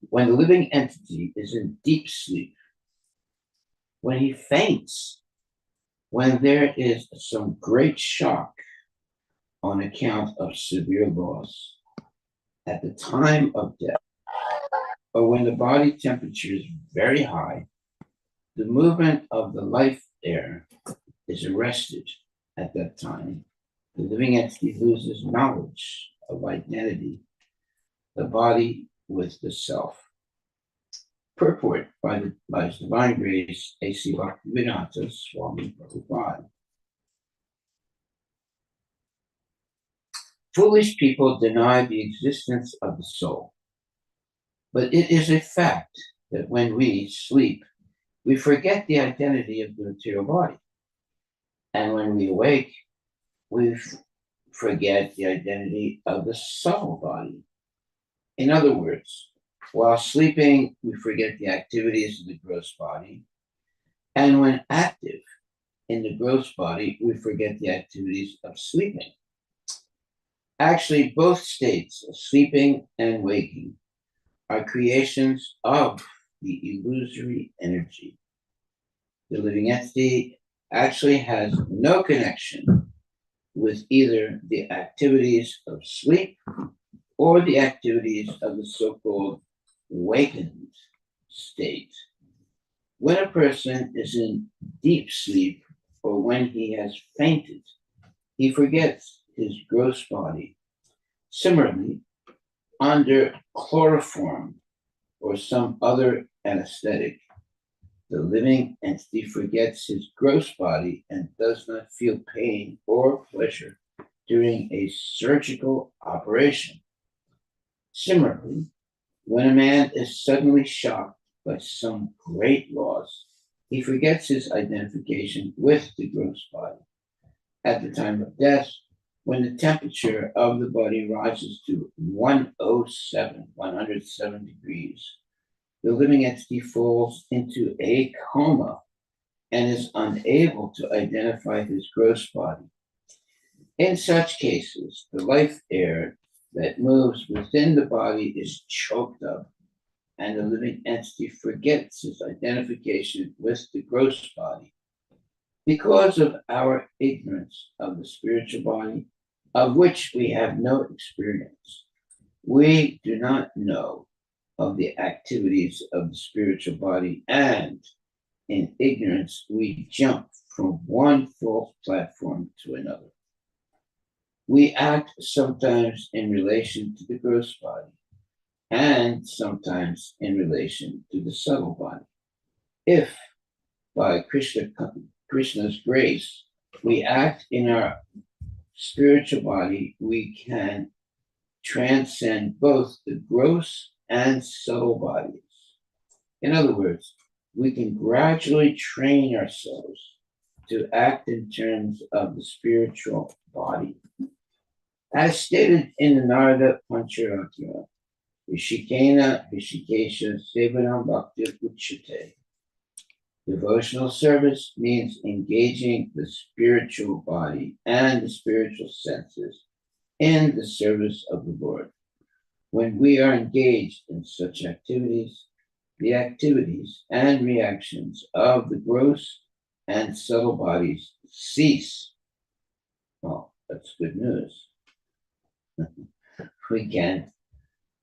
When the living entity is in deep sleep, when he faints, when there is some great shock on account of severe loss, at the time of death, or when the body temperature is very high, the movement of the life air is arrested at that time. The living entity loses knowledge of identity, the body with the self. Purport by His Divine Grace, A.C. Bhaktivedanta Swami Prabhupada. Foolish people deny the existence of the soul, but it is a fact that when we sleep, we forget the identity of the material body. And when we awake, we forget the identity of the subtle body. In other words, while sleeping, we forget the activities of the gross body. And when active in the gross body, we forget the activities of sleeping. Actually, both states, sleeping and waking, are creations of the illusory energy. The living entity actually has no connection with either the activities of sleep or the activities of the so-called awakened state. When a person is in deep sleep or when he has fainted, he forgets his gross body. Similarly, under chloroform or some other anesthetic, the living entity forgets his gross body and does not feel pain or pleasure during a surgical operation. Similarly, when a man is suddenly shocked by some great loss, he forgets his identification with the gross body. At the time of death, when the temperature of the body rises to 107 degrees, the living entity falls into a coma and is unable to identify his gross body. In such cases, the life air that moves within the body is choked up, and the living entity forgets his identification with the gross body. Because of our ignorance of the spiritual body, of which we have no experience, we do not know of the activities of the spiritual body, and in ignorance, we jump from one false platform to another. We act sometimes in relation to the gross body and sometimes in relation to the subtle body. If by Krishna's grace we act in our spiritual body, we can transcend both the gross and subtle bodies. In other words, we can gradually train ourselves to act in terms of the spiritual body. As stated in the Narada Pancharatya, Rishikena Rishikesha Sevanam Bhakti Uchate. Devotional service means engaging the spiritual body and the spiritual senses in the service of the Lord. When we are engaged in such activities, the activities and reactions of the gross and subtle bodies cease. Well, that's good news. We can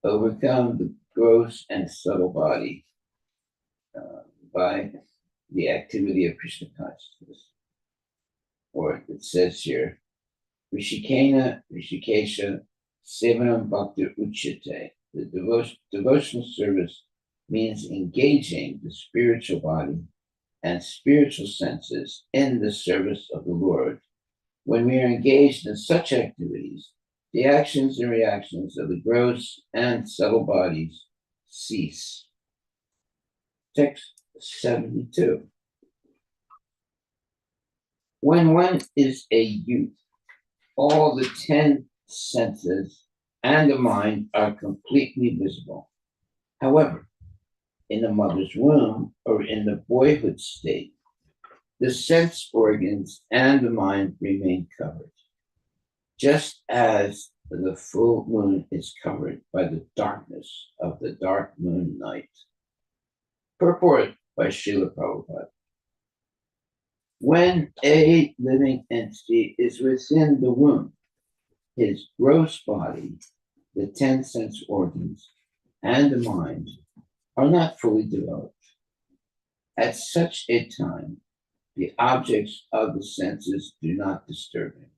overcome the gross and subtle body by the activity of Krishna consciousness. Or it says here, Rishikena Rishikesha Sevanam Bhakti Uchate. The devotional service means engaging the spiritual body and spiritual senses in the service of the Lord. When we are engaged in such activities, the actions and reactions of the gross and subtle bodies cease. Text 72. When one is a youth, all the 10 senses and the mind are completely visible. However, in the mother's womb or in the boyhood state, the sense organs and the mind remain covered. Just as the full moon is covered by the darkness of the dark moon night. Purport by Srila Prabhupada. When a living entity is within the womb, his gross body, the 10 sense organs, and the mind are not fully developed. At such a time, the objects of the senses do not disturb him.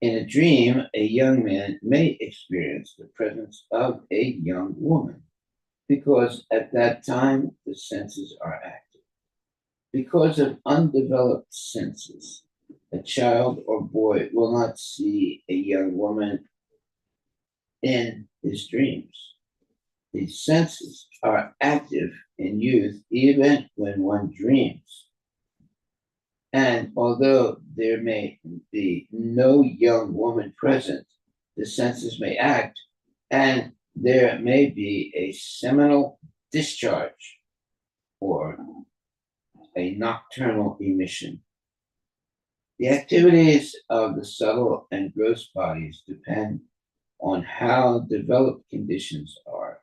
In a dream, a young man may experience the presence of a young woman because at that time the senses are active. Because of undeveloped senses, a child or boy will not see a young woman in his dreams. These senses are active in youth even when one dreams. And although there may be no young woman present, the senses may act, and there may be a seminal discharge or a nocturnal emission. The activities of the subtle and gross bodies depend on how developed conditions are.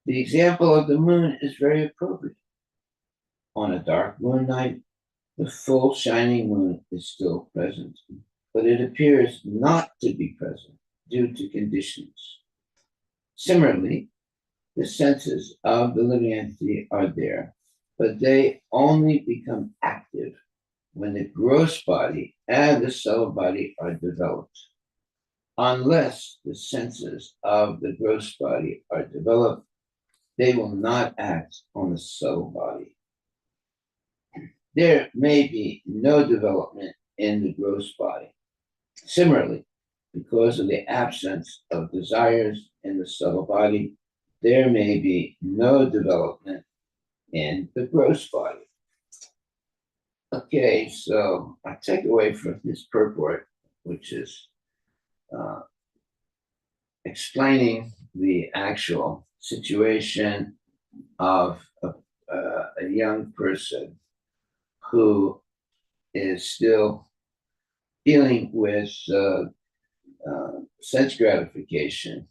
The example of the moon is very appropriate. On a dark moon night, the full shining moon is still present, but it appears not to be present due to conditions. Similarly, the senses of the living entity are there, but they only become active when the gross body and the subtle body are developed. Unless the senses of the gross body are developed, they will not act on the subtle body. There may be no development in the gross body. Similarly, because of the absence of desires in the subtle body, there may be no development in the gross body. Okay, so I take away from this purport, which is explaining the actual situation of a young person who is still dealing with sense gratification.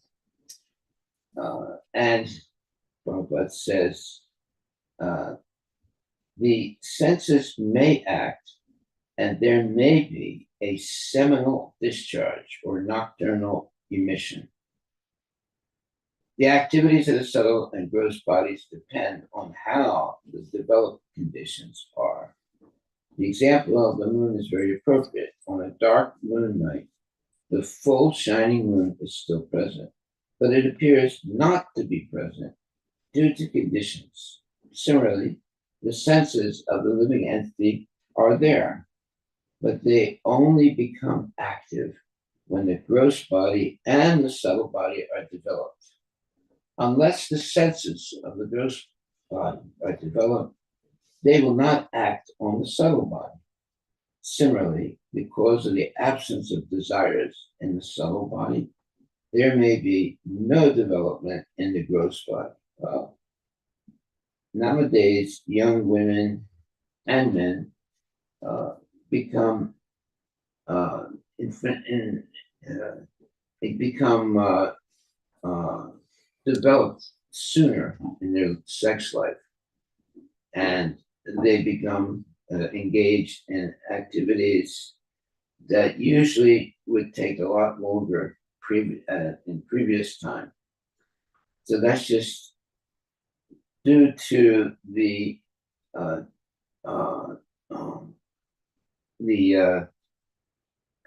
And Prabhupada says the senses may act, and there may be a seminal discharge or nocturnal emission. The activities of the subtle and gross bodies depend on how the developed conditions are. The example of the moon is very appropriate. On a dark moon night, the full shining moon is still present, but it appears not to be present due to conditions. Similarly, the senses of the living entity are there, but they only become active when the gross body and the subtle body are developed. Unless the senses of the gross body are developed, they will not act on the subtle body. Similarly, because of the absence of desires in the subtle body, there may be no development in the gross body. Nowadays, young women and men become developed sooner in their sex life, and they become engaged in activities that usually would take a lot longer in previous time. So that's just due to the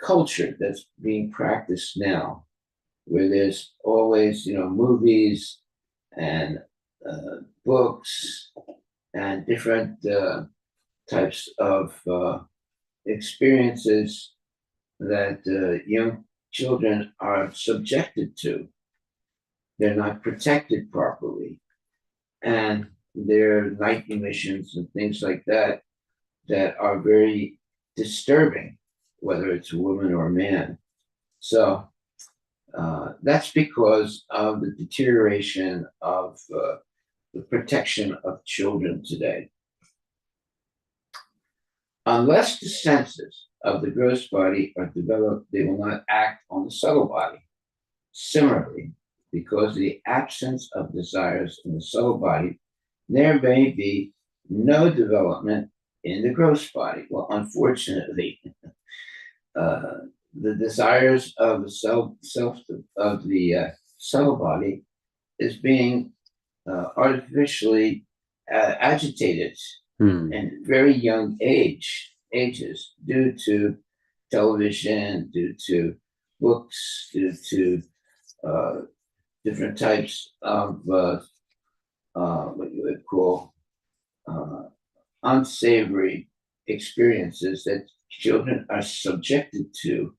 culture that's being practiced now, where there's always, movies and books and different types of experiences that young children are subjected to. They're not protected properly, and there are night emissions and things like that that are very disturbing, whether it's a woman or a man. So that's because of the deterioration of the protection of children today. Unless the senses of the gross body are developed, they will not act on the subtle body. Similarly, because of the absence of desires in the subtle body, there may be no development in the gross body. Well, unfortunately, the desires of the subtle body is being artificially agitated in very young ages due to television, due to books, due to different types of what you would call unsavory experiences that children are subjected to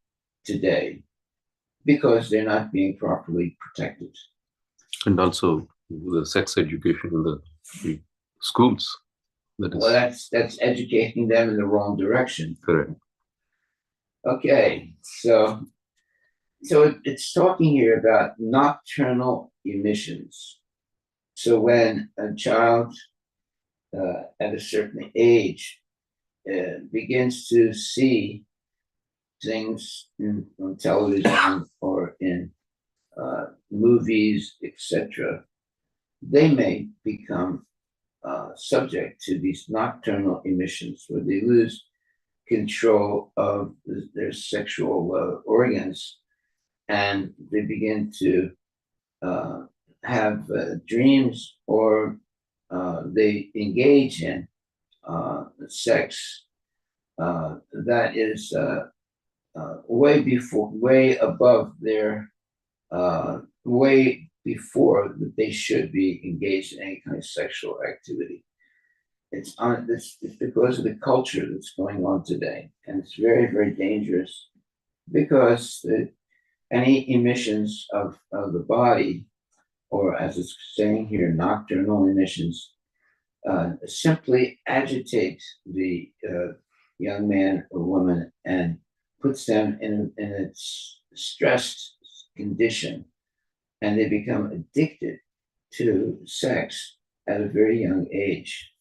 today because they're not being properly protected. And also the sex education in the schools. Well, that's educating them in the wrong direction. Correct. Okay, so it's talking here about nocturnal emissions. So when a child at a certain age begins to see things on television or in movies, etc., they may become subject to these nocturnal emissions where they lose control of their sexual organs, and they begin to have dreams, or they engage in sex that is way above their way before that they should be engaged in any kind of sexual activity. It's because of the culture that's going on today, and it's very, very dangerous because any emissions of the body, or as it's saying here, nocturnal emissions, simply agitate the young man or woman and puts them in a stressed condition, and they become addicted to sex at a very young age.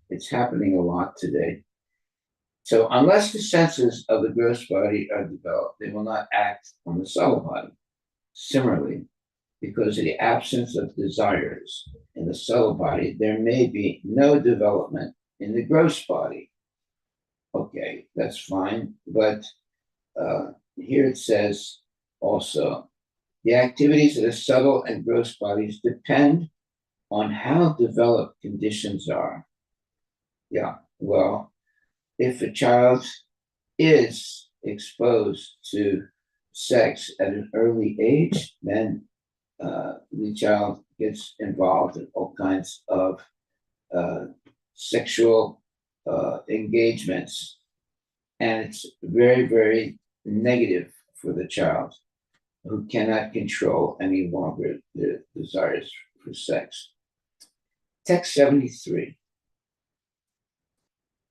It's happening a lot today. So unless the senses of the gross body are developed, they will not act on the subtle body. Similarly, because of the absence of desires in the subtle body, there may be no development in the gross body. Okay, that's fine. But here it says also, the activities of the subtle and gross bodies depend on how developed conditions are. Yeah, well, if a child is exposed to sex at an early age, then the child gets involved in all kinds of sexual engagements, and it's very, very negative for the child, who cannot control any longer their desires for sex. Text 73.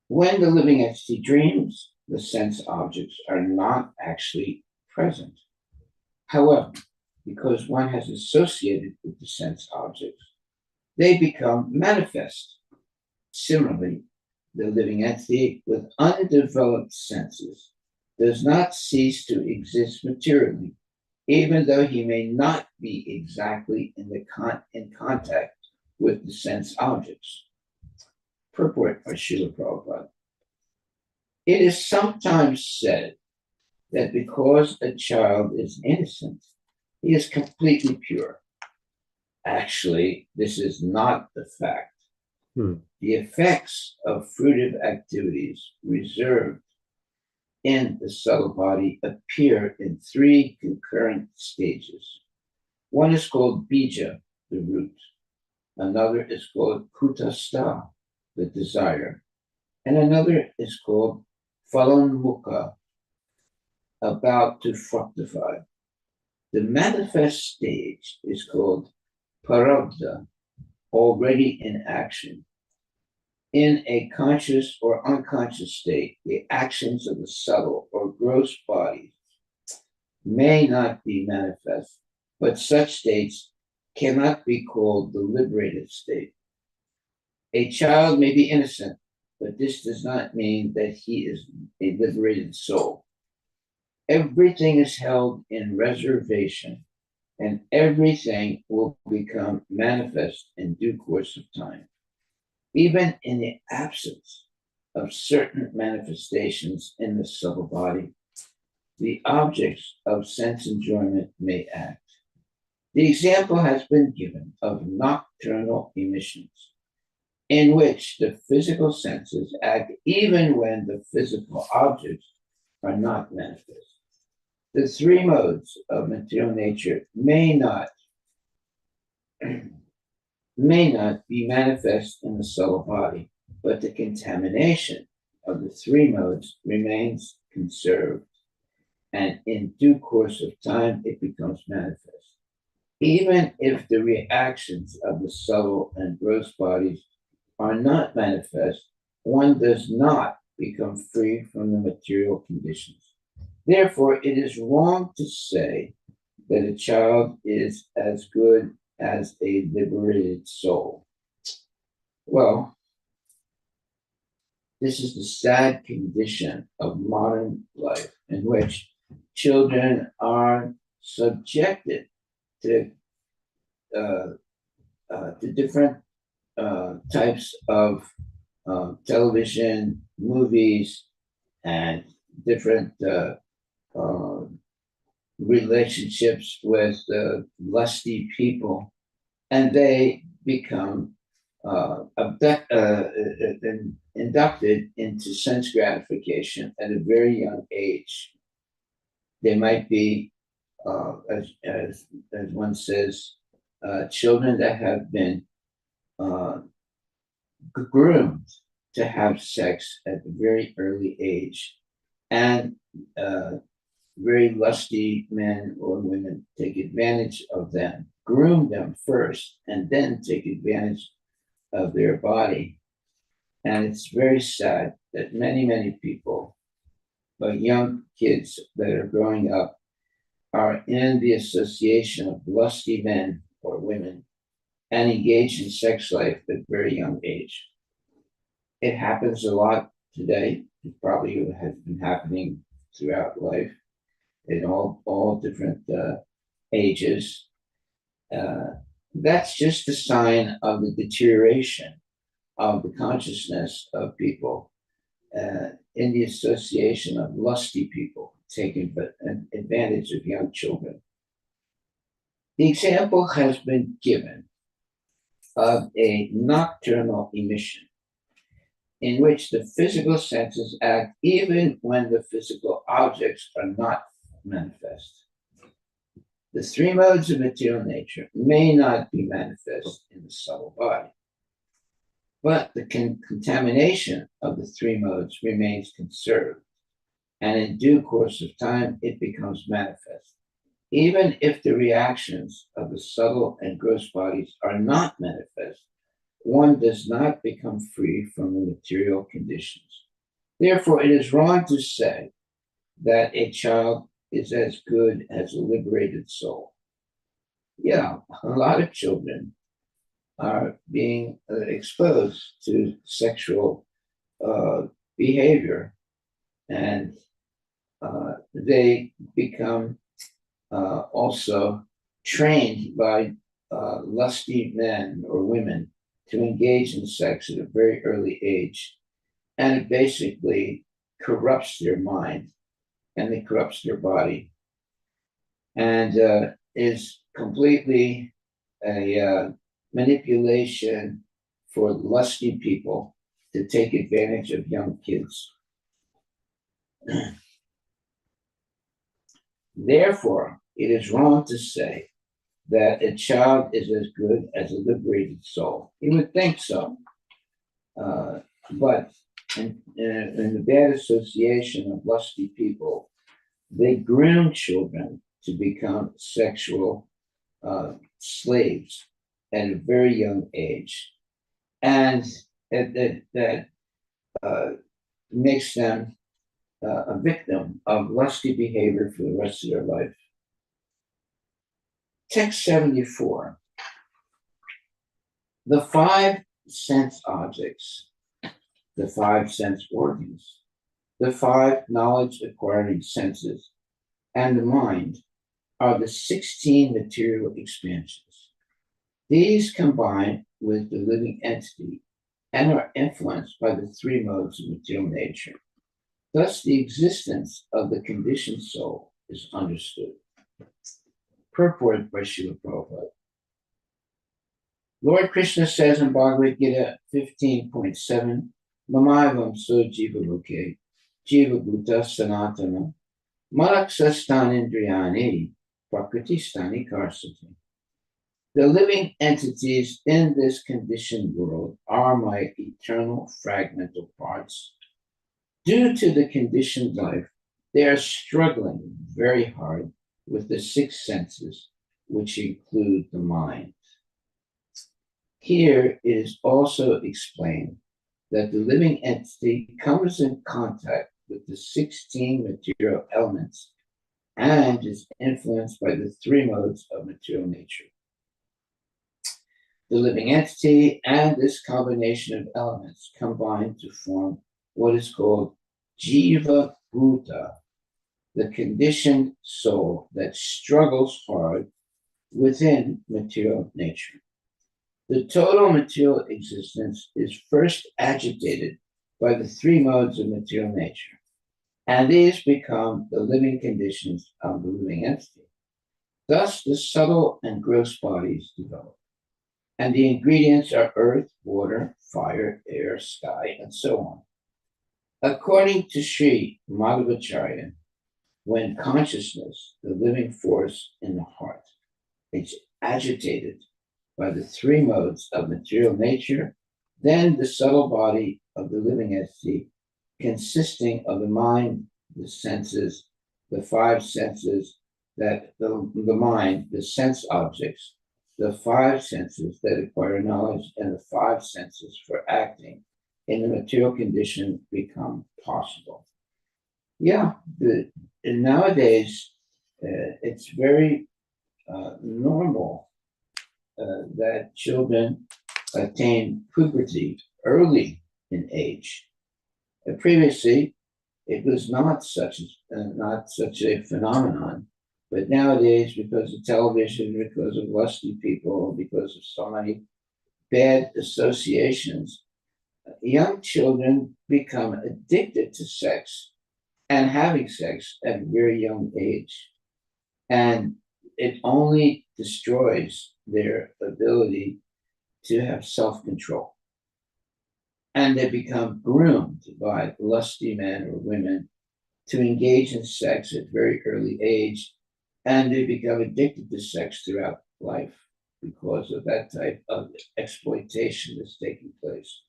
When the living entity dreams, the sense objects are not actually present. However, because one has associated with the sense objects, they become manifest. Similarly, the living entity with undeveloped senses does not cease to exist materially, even though he may not be exactly in contact with the sense objects. Purport by Srila Prabhupada. It is sometimes said that because a child is innocent, he is completely pure. Actually, this is not the fact. The effects of fruitive activities reserved in the subtle body appear in three concurrent stages. One is called bija, the root. Another is called kutastha, the desire. And another is called phalanmukha, about to fructify. The manifest stage is called parabdha, already in action. In a conscious or unconscious state, the actions of the subtle or gross bodies may not be manifest, but such states cannot be called the liberated state. A child may be innocent but this does not mean that he is a liberated soul. Everything is held in reservation, and everything will become manifest in due course of time. Even in the absence of certain manifestations in the subtle body, the objects of sense enjoyment may act. The example has been given of nocturnal emissions, in which the physical senses act even when the physical objects are not manifest. The three modes of material nature may not be manifest in the subtle body, but the contamination of the three modes remains conserved, and in due course of time it becomes manifest. Even if the reactions of the subtle and gross bodies are not manifest, one does not become free from the material conditions. Therefore, it is wrong to say that a child is as good as a liberated soul. Well, this is the sad condition of modern life in which children are subjected to different types of television, movies, and different relationships with lusty people, and they become inducted into sense gratification at a very young age. They might be, as one says, children that have been groomed to have sex at a very early age, and very lusty men or women take advantage of them, groom them first, and then take advantage of their body. And it's very sad that many people, young kids that are growing up, are in the association of lusty men or women and engage in sex life at a very young age. It happens a lot today. It probably has been happening throughout life in all different ages. That's just a sign of the deterioration of the consciousness of people in the association of lusty people taking advantage of young children. The example has been given of a nocturnal emission in which the physical senses act even when the physical objects are not manifest. The three modes of material nature may not be manifest in the subtle body, but the contamination of the three modes remains conserved, and in due course of time it becomes manifest. Even if the reactions of the subtle and gross bodies are not manifest, one does not become free from the material conditions. Therefore, it is wrong to say that a child is as good as a liberated soul. Yeah, a lot of children are being exposed to sexual behavior, and they become also trained by lusty men or women to engage in sex at a very early age, and it basically corrupts their mind and it corrupts their body, and is completely a manipulation for lusty people to take advantage of young kids. Therefore, it is wrong to say that a child is as good as a liberated soul. You would think so, but in the bad association of lusty people, they groom children to become sexual slaves at a very young age, and that makes them a victim of lusty behavior for the rest of their life. Text 74. The five sense objects the five sense organs, the five knowledge acquiring senses, and the mind are the 16 material expansions. These combine with the living entity and are influenced by the three modes of material nature. Thus, the existence of the conditioned soul is understood. Purport by Srila Prabhupada. Lord Krishna says in Bhagavad Gita 15.7, Mamavam so jiva loke, jiva bhuta sanatana, Maraksasthanindriyani prakritistani karsati. The living entities in this conditioned world are my eternal fragmental parts. Due to the conditioned life, they are struggling very hard with the six senses, which include the mind. Here it is also explained that the living entity comes in contact with the 16 material elements and is influenced by the three modes of material nature. The living entity and this combination of elements combine to form what is called Jiva Bhuta, the conditioned soul that struggles hard within material nature. The total material existence is first agitated by the three modes of material nature, and these become the living conditions of the living entity. Thus, the subtle and gross bodies develop, and the ingredients are earth, water, fire, air, sky, and so on. According to Sri Madhvacharya, when consciousness, the living force in the heart, is agitated by the three modes of material nature, then the subtle body of the living entity, consisting of the mind, the senses, the five senses, that the mind, the sense objects, the five senses that acquire knowledge, and the five senses for acting in the material condition become possible. Yeah, nowadays it's very normal that children attain puberty early in age. Previously, it was not such a phenomenon, but nowadays, because of television, because of lusty people, because of so many bad associations, young children become addicted to sex and having sex at a very young age. And it only destroys their ability to have self-control. And they become groomed by lusty men or women to engage in sex at very early age, and they become addicted to sex throughout life because of that type of exploitation that's taking place.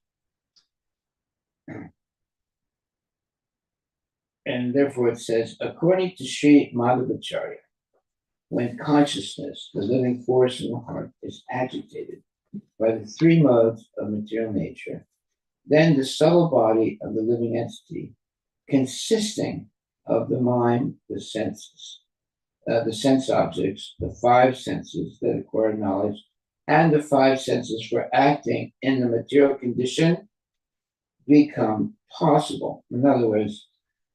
And therefore it says, according to Sri Madhvacharya, when consciousness, the living force in the heart, is agitated by the three modes of material nature, then the subtle body of the living entity, consisting of the mind, the senses, the sense objects, the five senses that acquire knowledge, and the five senses for acting in the material condition, become possible. In other words,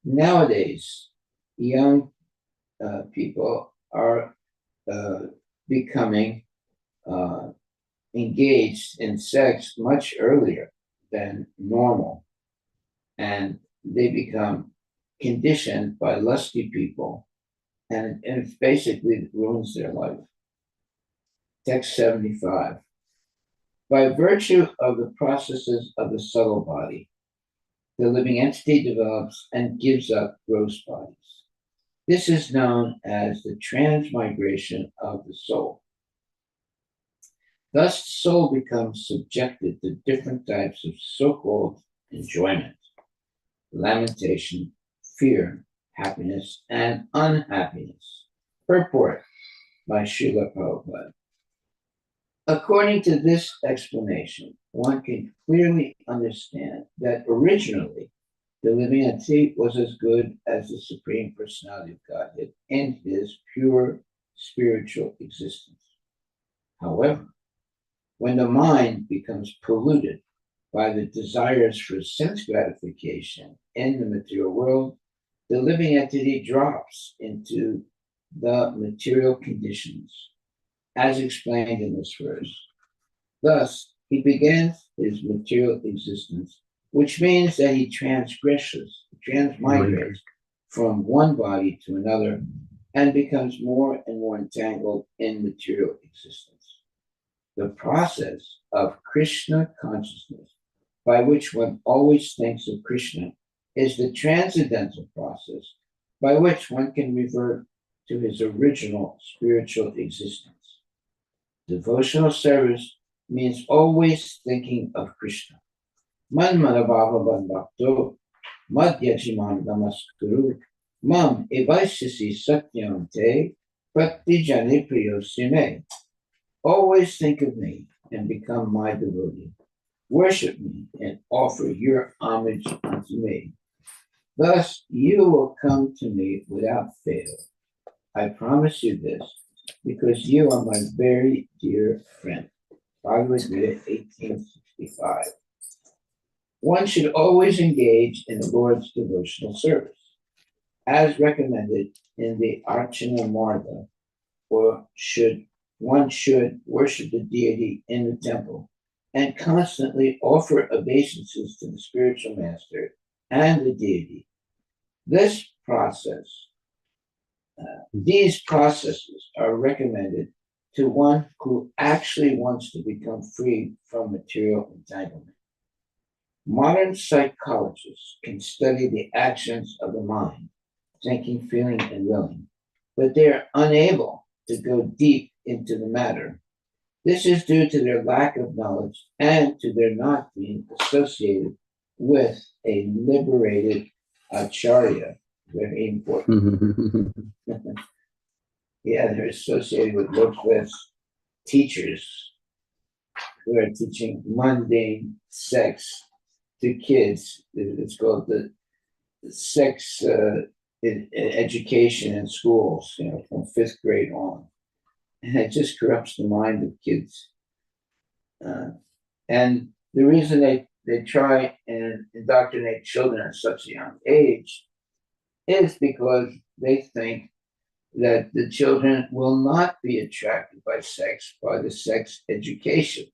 nowadays, young people are becoming engaged in sex much earlier than normal, and they become conditioned by lusty people, and it basically ruins their life. Text 75. By virtue of the processes of the subtle body, the living entity develops and gives up gross bodies. This is known as the transmigration of the soul. Thus, the soul becomes subjected to different types of so-called enjoyment, lamentation, fear, happiness, and unhappiness. Purport by Srila Prabhupada. According to this explanation, one can clearly understand that originally the living entity was as good as the Supreme Personality of Godhead in his pure spiritual existence. However, when the mind becomes polluted by the desires for sense gratification in the material world, the living entity drops into the material conditions, as explained in this verse. Thus, he begins his material existence, which means that he transmigrates from one body to another and becomes more and more entangled in material existence. The process of Krishna consciousness, by which one always thinks of Krishna, is the transcendental process by which one can revert to his original spiritual existence. Devotional service means always thinking of Krishna. Man manabhava bandhakto madhyajiman namaskuru mam evaishasi satyam te praktijani priyosime. Always think of me and become my devotee. Worship me and offer your homage unto me. Thus you will come to me without fail. I promise you this, because you are my very dear friend. Bhagavad Gita 1865. One should always engage in the Lord's devotional service, as recommended in the Archana Marga, or one should worship the deity in the temple and constantly offer obeisances to the spiritual master and the deity. These processes are recommended to one who actually wants to become free from material entanglement. Modern psychologists can study the actions of the mind, thinking, feeling, and willing, but they are unable to go deep into the matter. This is due to their lack of knowledge and to their not being associated with a liberated acharya. Very important. Yeah, they're associated with low-class teachers who are teaching mundane sex to kids. It's called the sex education in schools, from 5th grade on. And it just corrupts the mind of kids. And the reason they try and indoctrinate children at such a young age is because they think that the children will not be attracted by sex by the sex education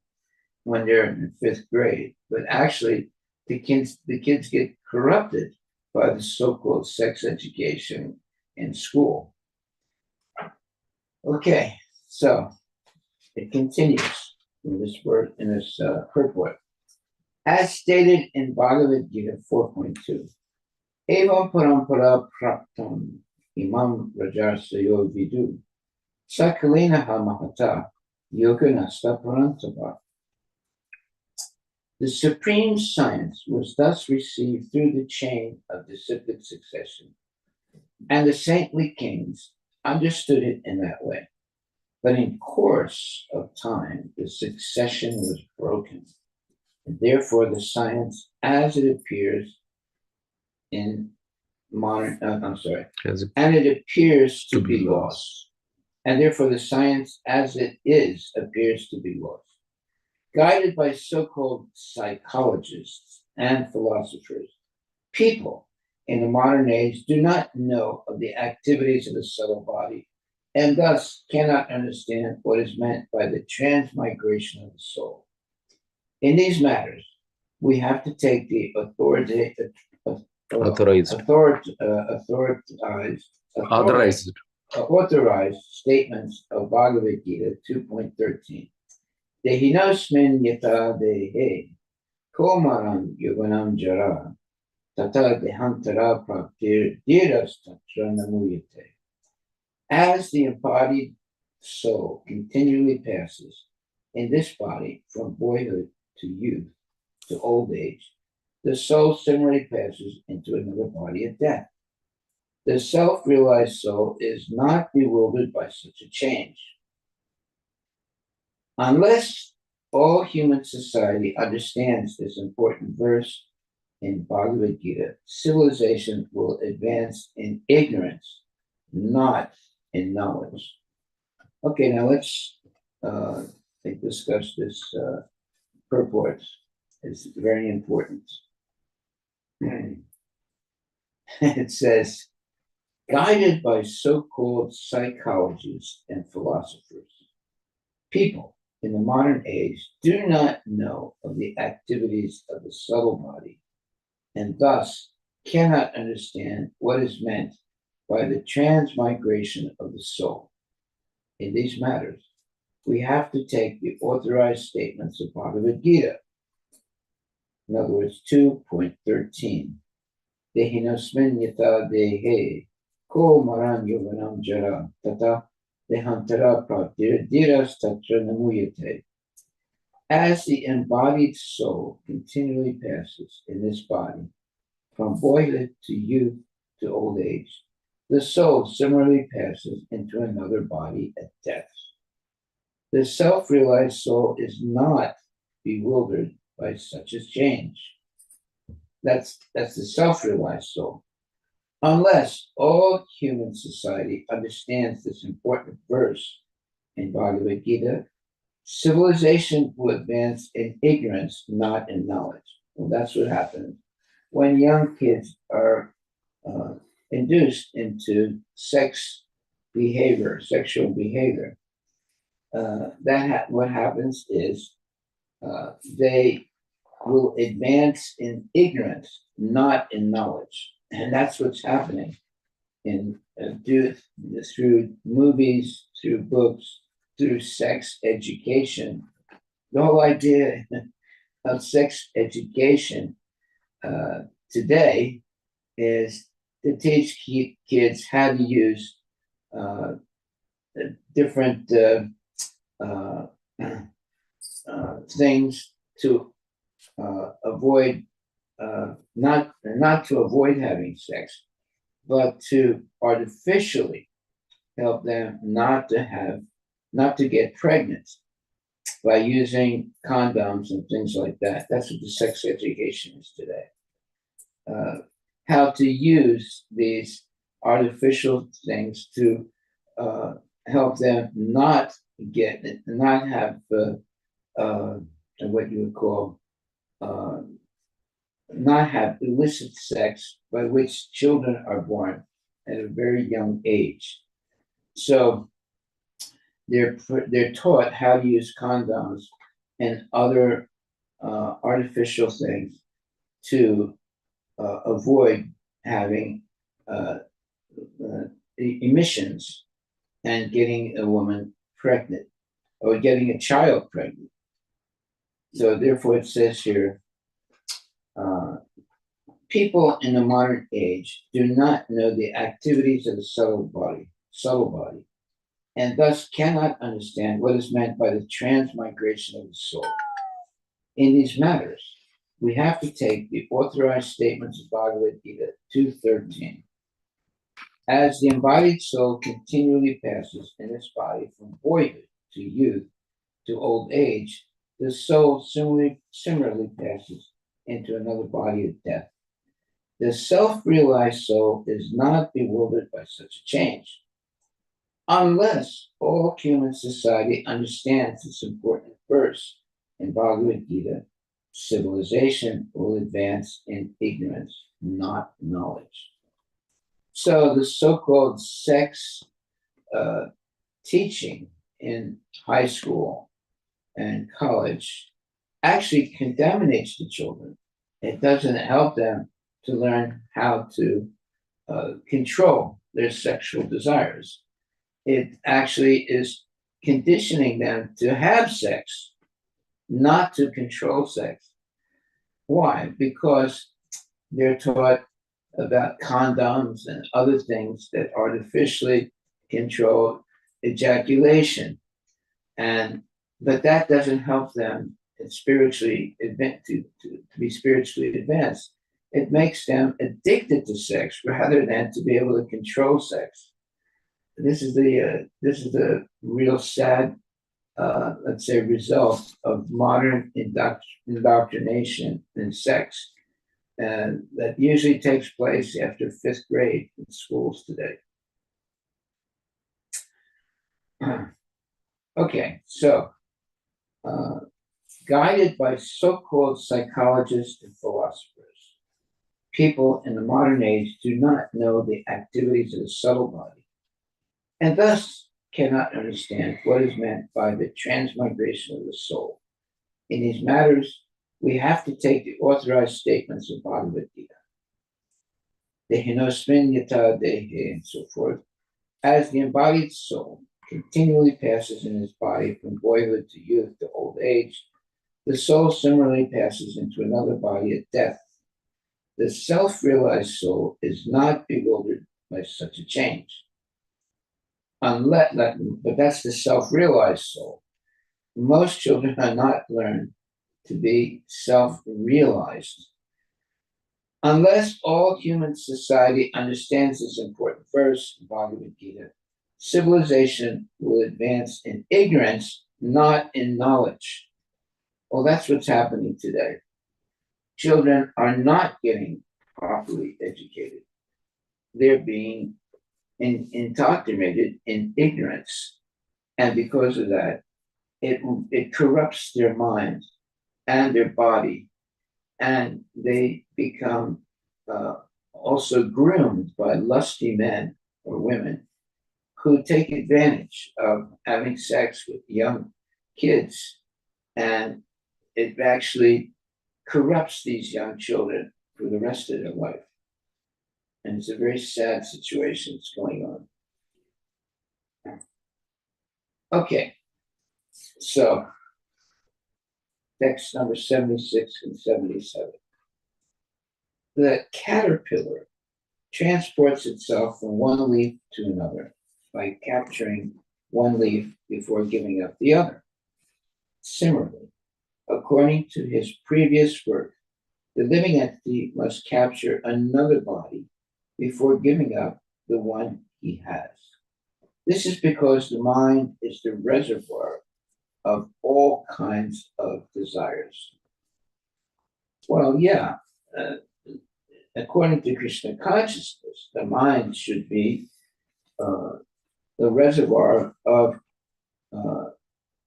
when they're in 5th grade. But actually, the kids get corrupted by the so-called sex education in school. Okay, so it continues in this purport. As stated in Bhagavad Gita 4.2, Evam parampara praptam imam rajarsayo vidu sakalina mahata yoganasta parantava. The supreme science was thus received through the chain of disciplic succession, and the saintly kings understood it in that way. But in course of time, the succession was broken, and therefore the science as it appears in modern, and it appears to be lost. And therefore the science as it is appears to be lost. Guided by so-called psychologists and philosophers, people in the modern age do not know of the activities of the subtle body and thus cannot understand what is meant by the transmigration of the soul. In these matters, we have to take the authorized statements of Bhagavad Gita 2.13. Dehinosmin yata dehe komaram yuvanam jara tata dehantara praptir diras tatra namuyate. As the embodied soul continually passes in this body from boyhood to youth to old age, the soul similarly passes into another body at death. The self-realized soul is not bewildered by such a change. Unless all human society understands this important verse in Bhagavad Gita, civilization will advance in ignorance, not in knowledge. Okay, now let's discuss this purport. is very important. It says, guided by so-called psychologists and philosophers, people in the modern age do not know of the activities of the subtle body and thus cannot understand what is meant by the transmigration of the soul. In these matters, we have to take the authorized statements of Bhagavad Gita, in other words, 2.13. Dehinosmin yata dehe ko maran yovanam jara tata dehantara pratiras tatra namuyate. As the embodied soul continually passes in this body from boyhood to youth to old age, the soul similarly passes into another body at death. The self-realized soul is not bewildered by such a change. That's the self-realized soul. Unless all human society understands this important verse in Bhagavad Gita, civilization will advance in ignorance, not in knowledge. Well, that's what happens when young kids are induced into sexual behavior. What happens is they will advance in ignorance, not in knowledge, and that's what's happening through movies, through books, through sex education. The whole idea of sex education today is to teach kids how to use different things to avoid not to avoid having sex, but to artificially help them not to get pregnant by using condoms and things like that. That's what the sex education is today. How to use these artificial things to help them not have what you would call not have illicit sex by which children are born at a very young age. So they're taught how to use condoms and other artificial things to avoid having emissions and getting a woman pregnant or getting a child pregnant. So therefore it says here, people in the modern age do not know the activities of the subtle body, and thus cannot understand what is meant by the transmigration of the soul. In these matters, we have to take the authorized statements of Bhagavad Gita 2.13. As the embodied soul continually passes in its body from boyhood to youth to old age, the soul similarly passes into another body at death. The self-realized soul is not bewildered by such a change. Unless all human society understands this important verse in Bhagavad Gita, civilization will advance in ignorance, not knowledge. So the so-called sex teaching in high school and college actually contaminates the children. It doesn't help them to learn how to control their sexual desires. It actually is conditioning them to have sex, not to control sex. Why? Because they're taught about condoms and other things that artificially control ejaculation. But that doesn't help them spiritually to be spiritually advanced. It makes them addicted to sex rather than to be able to control sex. This is the real sad, let's say, result of modern indoctrination in sex, and that usually takes place after 5th grade in schools today. Okay, so Guided by so-called psychologists and philosophers, people in the modern age do not know the activities of the subtle body, and thus cannot understand what is meant by the transmigration of the soul. In these matters, we have to take the authorized statements of Bhagavad Gita, Dehinosmin yata dehe, and so forth, as the embodied soul continually passes in his body from boyhood to youth to old age. The soul similarly passes into another body at death. The self-realized soul is not bewildered by such a change. But that's the self-realized soul. Most children are not learned to be self-realized. Unless all human society understands this important verse in Bhagavad Gita, civilization will advance in ignorance, not in knowledge. Well, that's what's happening today. Children are not getting properly educated. They're being indoctrinated in ignorance. And because of that, it corrupts their mind and their body. And they become also groomed by lusty men or women who take advantage of having sex with young kids. And it actually corrupts these young children for the rest of their life. And it's a very sad situation that's going on. Okay, so text number 76 and 77. The caterpillar transports itself from one leaf to another by capturing one leaf before giving up the other. Similarly, according to his previous work, the living entity must capture another body before giving up the one he has. This is because the mind is the reservoir of all kinds of desires. Well, yeah, according to Krishna consciousness, the mind should be the reservoir of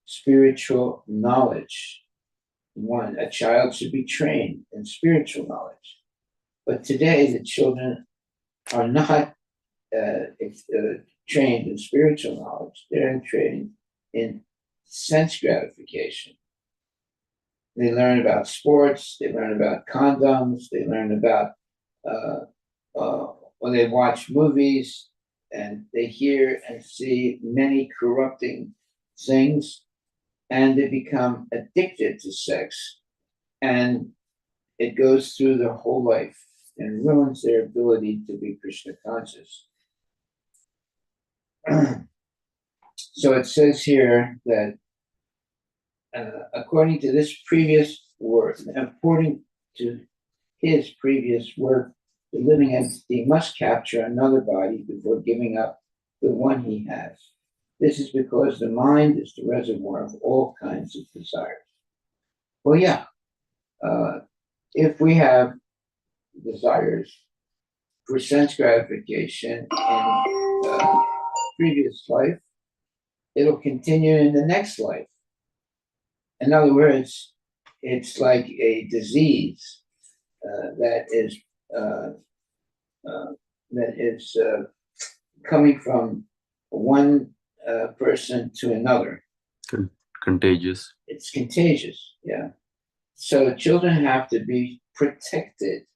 spiritual knowledge. One, a child should be trained in spiritual knowledge. But today, the children are not trained in spiritual knowledge. They're trained in sense gratification. They learn about sports, they learn about condoms, they learn about, when they watch movies, and they hear and see many corrupting things, and they become addicted to sex, and it goes through their whole life and ruins their ability to be Krishna conscious. So it says here that according to this previous work, according to his previous work, the living entity must capture another body before giving up the one he has. This is because the mind is the reservoir of all kinds of desires. Well, yeah, if we have desires for sense gratification in previous life, it'll continue in the next life. In other words, it's like a disease that is coming from one person to another. Contagious. It's contagious, yeah. So children have to be protected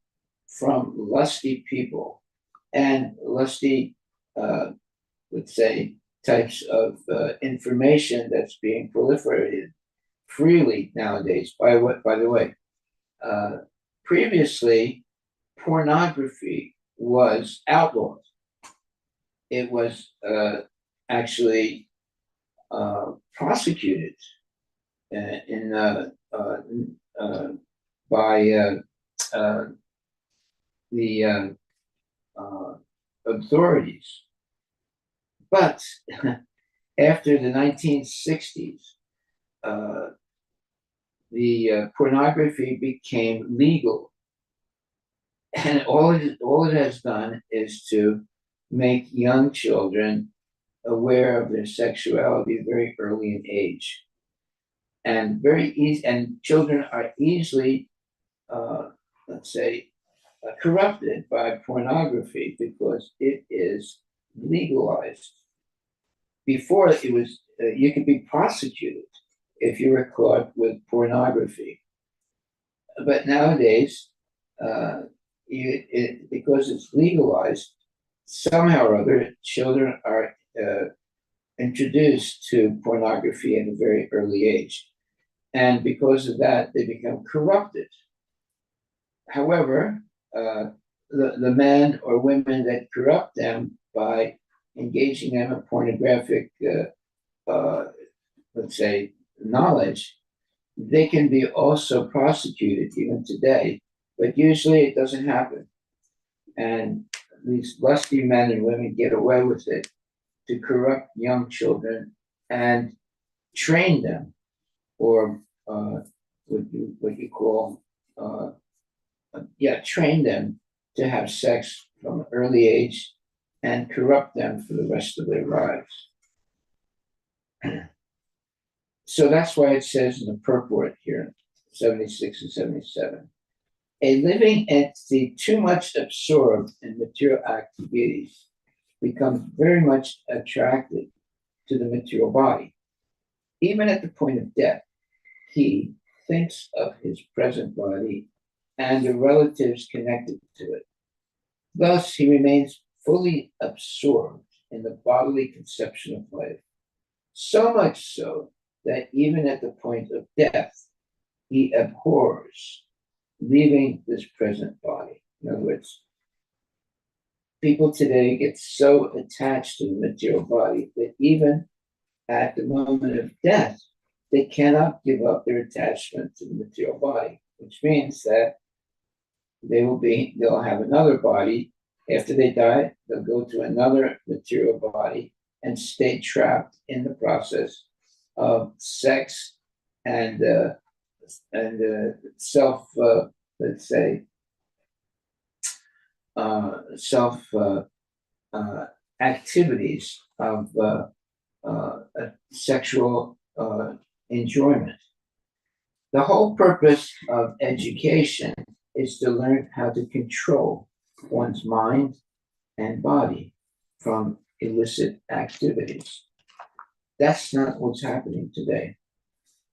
from lusty people and lusty, let's say, types of information that's being proliferated freely nowadays. By the way, previously, pornography was outlawed. It was actually prosecuted by the authorities. But after the 1960s, the pornography became legal. And all it has done is to make young children aware of their sexuality very early in age. and very easy, and children are easily, let's say, corrupted by pornography because it is legalized. Before it was, you could be prosecuted if you were caught with pornography. But nowadays, because it's legalized, somehow or other, children are introduced to pornography at a very early age. And because of that, they become corrupted. However, the men or women that corrupt them by engaging them in pornographic, let's say, knowledge, they can be also prosecuted even today, but usually it doesn't happen. And these lusty men and women get away with it to corrupt young children and train them, or what you call, train them to have sex from an early age and corrupt them for the rest of their lives. So that's why it says in the purport here, 76 and 77, a living entity too much absorbed in material activities becomes very much attracted to the material body. Even at the point of death, he thinks of his present body and the relatives connected to it. Thus, he remains fully absorbed in the bodily conception of life, so much so that even at the point of death, he abhors leaving this present body. In other words, people today get so attached to the material body that even at the moment of death, they cannot give up their attachment to the material body, which means that they'll have another body. After they die, they'll go to another material body and stay trapped in the process of sex and self, let's say, self activities of sexual enjoyment. The whole purpose of education is to learn how to control one's mind and body from illicit activities. That's not what's happening today.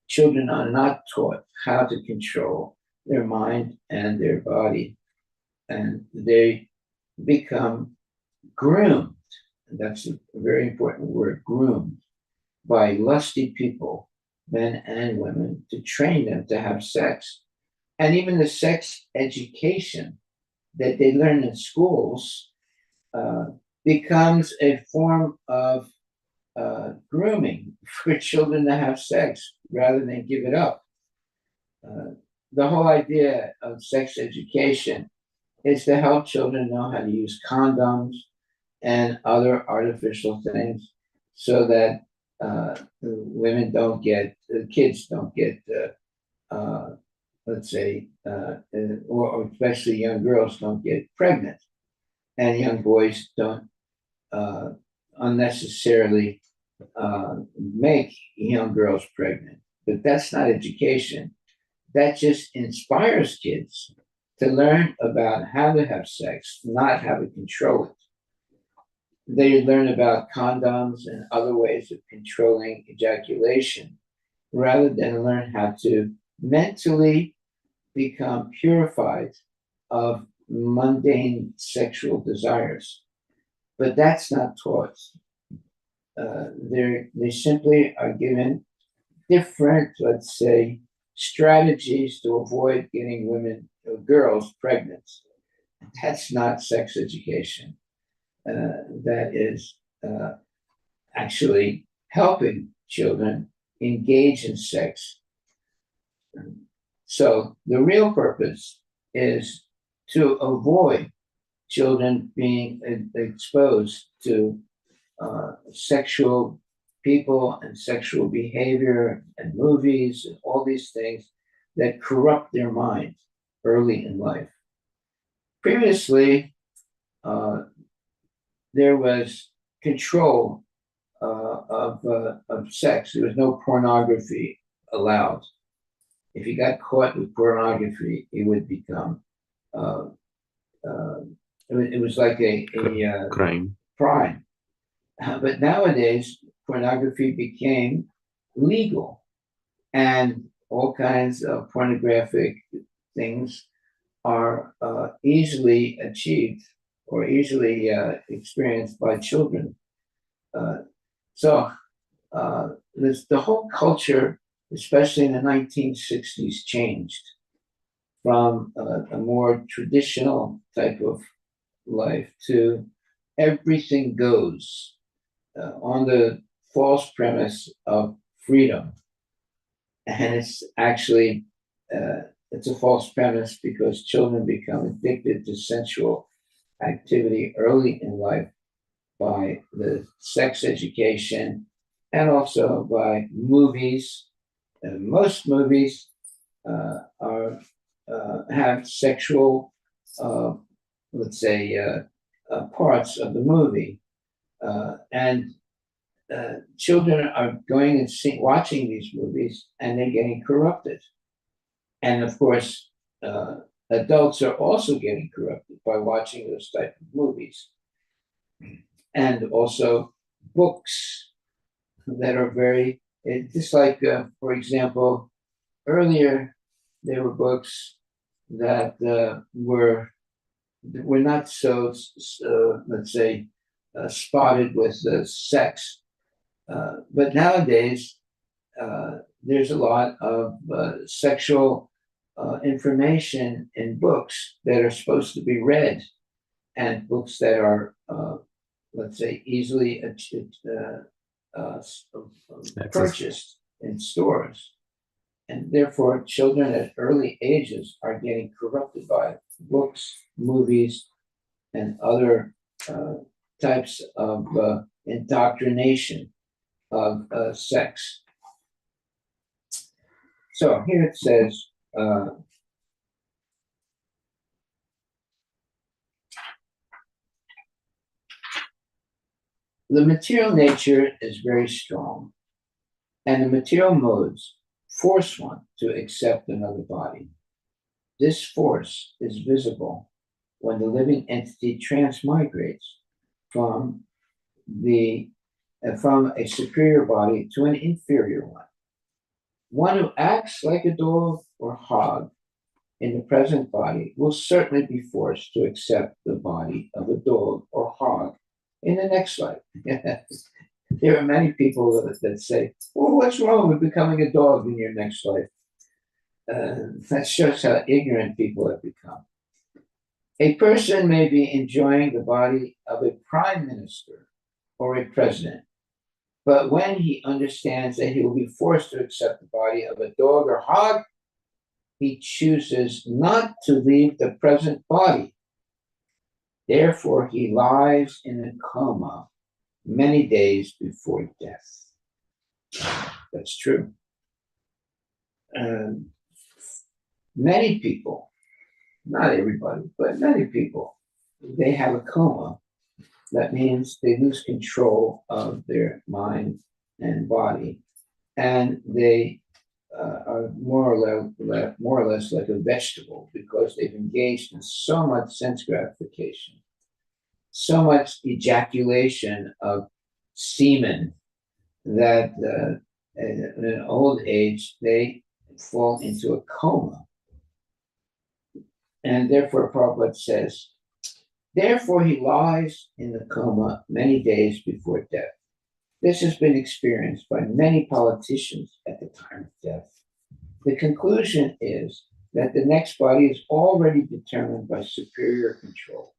Children are not taught how to control their mind and their body, and they become groomed. That's a very important word, groomed, by lusty people, men and women, to train them to have sex. And even the sex education that they learn in schools becomes a form of grooming for children to have sex rather than give it up. The whole idea of sex education is to help children know how to use condoms and other artificial things so that women don't get, kids don't get, let's say, or especially young girls don't get pregnant, and young boys don't unnecessarily make young girls pregnant. But that's not education. That just inspires kids to learn about how to have sex, not how to control it. They learn about condoms and other ways of controlling ejaculation rather than learn how to mentally become purified of mundane sexual desires. But that's not taught. They simply are given different, let's say, strategies to avoid getting women or girls pregnant. That's not sex education. That is actually helping children engage in sex. So the real purpose is to avoid children being exposed to sexual people and sexual behavior and movies and all these things that corrupt their mind early in life. Previously, there was control of sex. There was no pornography allowed. If he got caught with pornography, he would become, uh, uh, it was like a crime. crime. But nowadays, pornography became legal, and all kinds of pornographic things are easily achieved or easily experienced by children. Uh, so the whole culture, especially in the 1960s, changed from a more traditional type of life to everything goes on the false premise of freedom. And it's actually it's a false premise because children become addicted to sensual activity early in life by the sex education and also by movies. Most movies are have sexual, uh, let's say, parts of the movie, and children are going and watching these movies, and they're getting corrupted. And of course, adults are also getting corrupted by watching those type of movies, and also books that are very just like, for example, earlier there were books that were not so, let's say, spotted with sex, but nowadays there's a lot of sexual information in books that are supposed to be read, and books that are, let's say, easily purchased in stores. And therefore, children at early ages are getting corrupted by books, movies, and other types of indoctrination of sex. So here it says, the material nature is very strong, and the material modes force one to accept another body. This force is visible when the living entity transmigrates from from a superior body to an inferior one. One who acts like a dog or hog in the present body will certainly be forced to accept the body of a dog or hog in the next life. There are many people that say, well, what's wrong with becoming a dog in your next life? That shows how ignorant people have become. A person may be enjoying the body of a prime minister or a president, but when he understands that he will be forced to accept the body of a dog or hog, he chooses not to leave the present body. Therefore, he lies in a coma many days before death. That's true. Many people, not everybody, but many people, they have a coma. That means they lose control of their mind and body, and they are more or less like a vegetable because they've engaged in so much sense gratification, so much ejaculation of semen that in an old age they fall into a coma. And therefore, Prabhupada says, therefore he lies in the coma many days before death. This has been experienced by many politicians at the time of death. The conclusion is that the next body is already determined by superior control.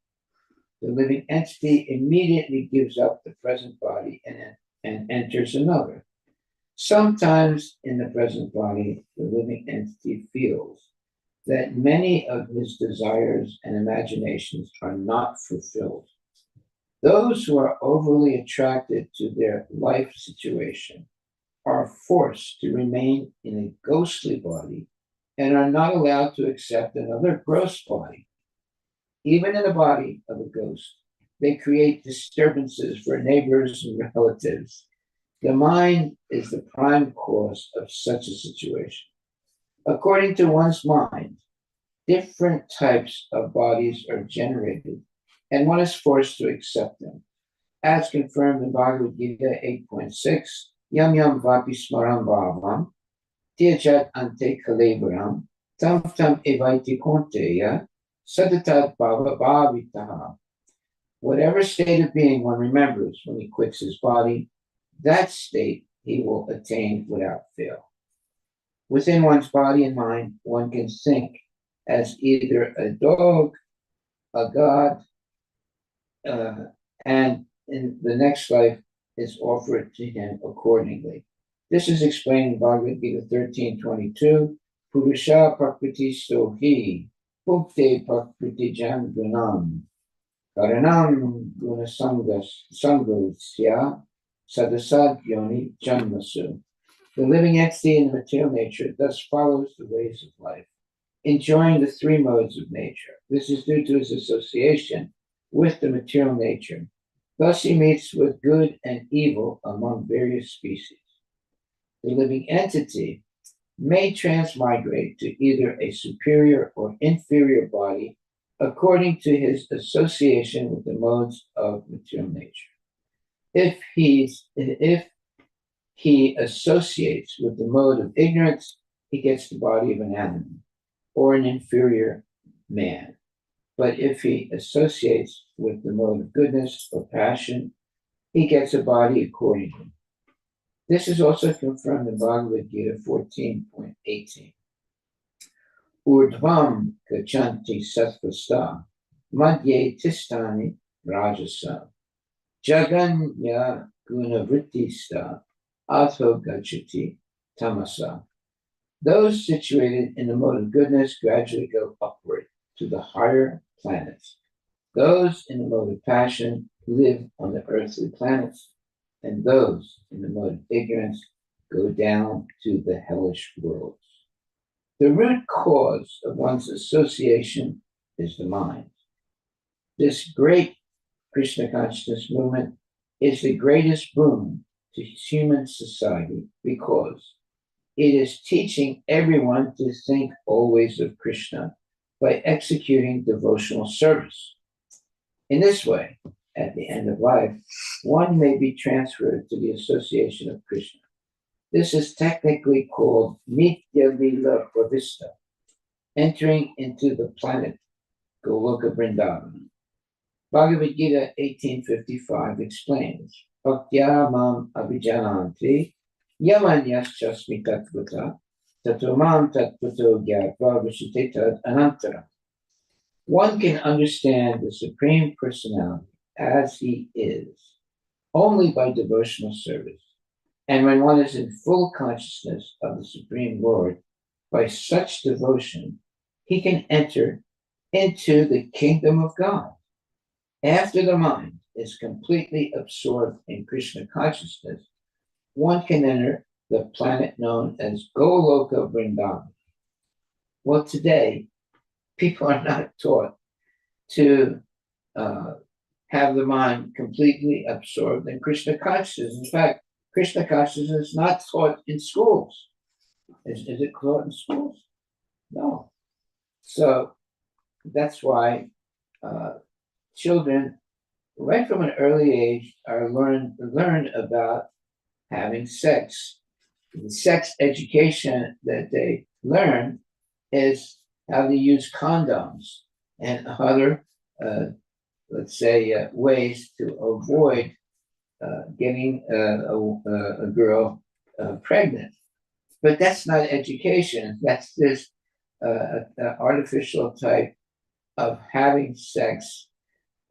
The living entity immediately gives up the present body and enters another. Sometimes in the present body, the living entity feels that many of his desires and imaginations are not fulfilled. Those who are overly attracted to their life situation are forced to remain in a ghostly body and are not allowed to accept another gross body. Even in the body of a ghost, they create disturbances for neighbors and relatives The mind is the prime cause of such a situation. According to one's mind, different types of bodies are generated, and one is forced to accept them. As confirmed in Bhagavad Gita 8.6, Yam Yam Vapi Smaram Bhavam, Tyajat Ante Kalevaram, Tam Tam Evaiti Konteya, Sadatat Bhava Bhavitaha. Whatever state of being one remembers when he quits his body, that state he will attain without fail. Within one's body and mind, one can think as either a dog, a god, and in the next life is offered to him accordingly. This is explained in Bhagavad Gita 13:22. Purusha prakriti stohi, bhukte prakriti jan gunam, karanam gunasangasya sadasad yoni janmasu. The living entity in the material nature thus follows the ways of life, enjoying the three modes of nature. This is due to his association with the material nature. Thus he meets with good and evil among various species. The living entity may transmigrate to either a superior or inferior body according to his association with the modes of material nature. If he associates with the mode of ignorance, he gets the body of an animal or an inferior man. But if he associates with the mode of goodness or passion, he gets a body accordingly. This is also confirmed in Bhagavad Gita 14.18. Urdhvam gachanti sattvasta madhye tistani rajasa jaganya gunavrittista atho gachati tamasa. Those situated in the mode of goodness gradually go upward to the higher planets. Those in the mode of passion live on the earthly planets, and those in the mode of ignorance go down to the hellish worlds. The root cause of one's association is the mind. This great Krishna consciousness movement is the greatest boon to human society because it is teaching everyone to think always of Krishna by executing devotional service. In this way, at the end of life, one may be transferred to the association of Krishna. This is technically called Nitya Lila Pravista, entering into the planet Goloka Vrindavan. Bhagavad Gita 18:55 explains, Bhaktya mam abhijananti yamanyas-chasmi tattvata tato mam tattvato gyatva vishite tad anantara. One can understand the Supreme Personality as he is only by devotional service. And when one is in full consciousness of the Supreme Lord, by such devotion, he can enter into the kingdom of God. After the mind is completely absorbed in Krishna consciousness, one can enter the planet known as Goloka Vrindavan. Well, today, people are not taught to have the mind completely absorbed in Krishna consciousness. In fact, Krishna consciousness is not taught in schools. Is it taught in schools? No. So that's why children, right from an early age, are learn about having sex. The sex education that they learn is how to use condoms and other, ways to avoid getting a girl pregnant. But that's not education. That's this artificial type of having sex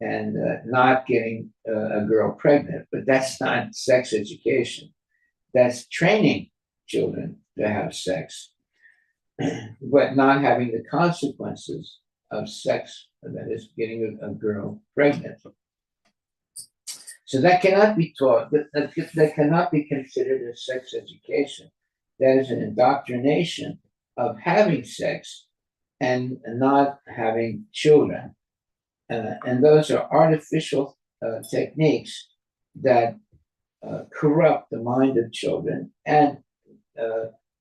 and not getting a girl pregnant. But that's not sex education. That's training children to have sex, but not having the consequences of sex, that is, getting a girl pregnant. So that cannot be taught, that cannot be considered as sex education. That is an indoctrination of having sex and not having children. And those are artificial techniques that corrupt the mind of children and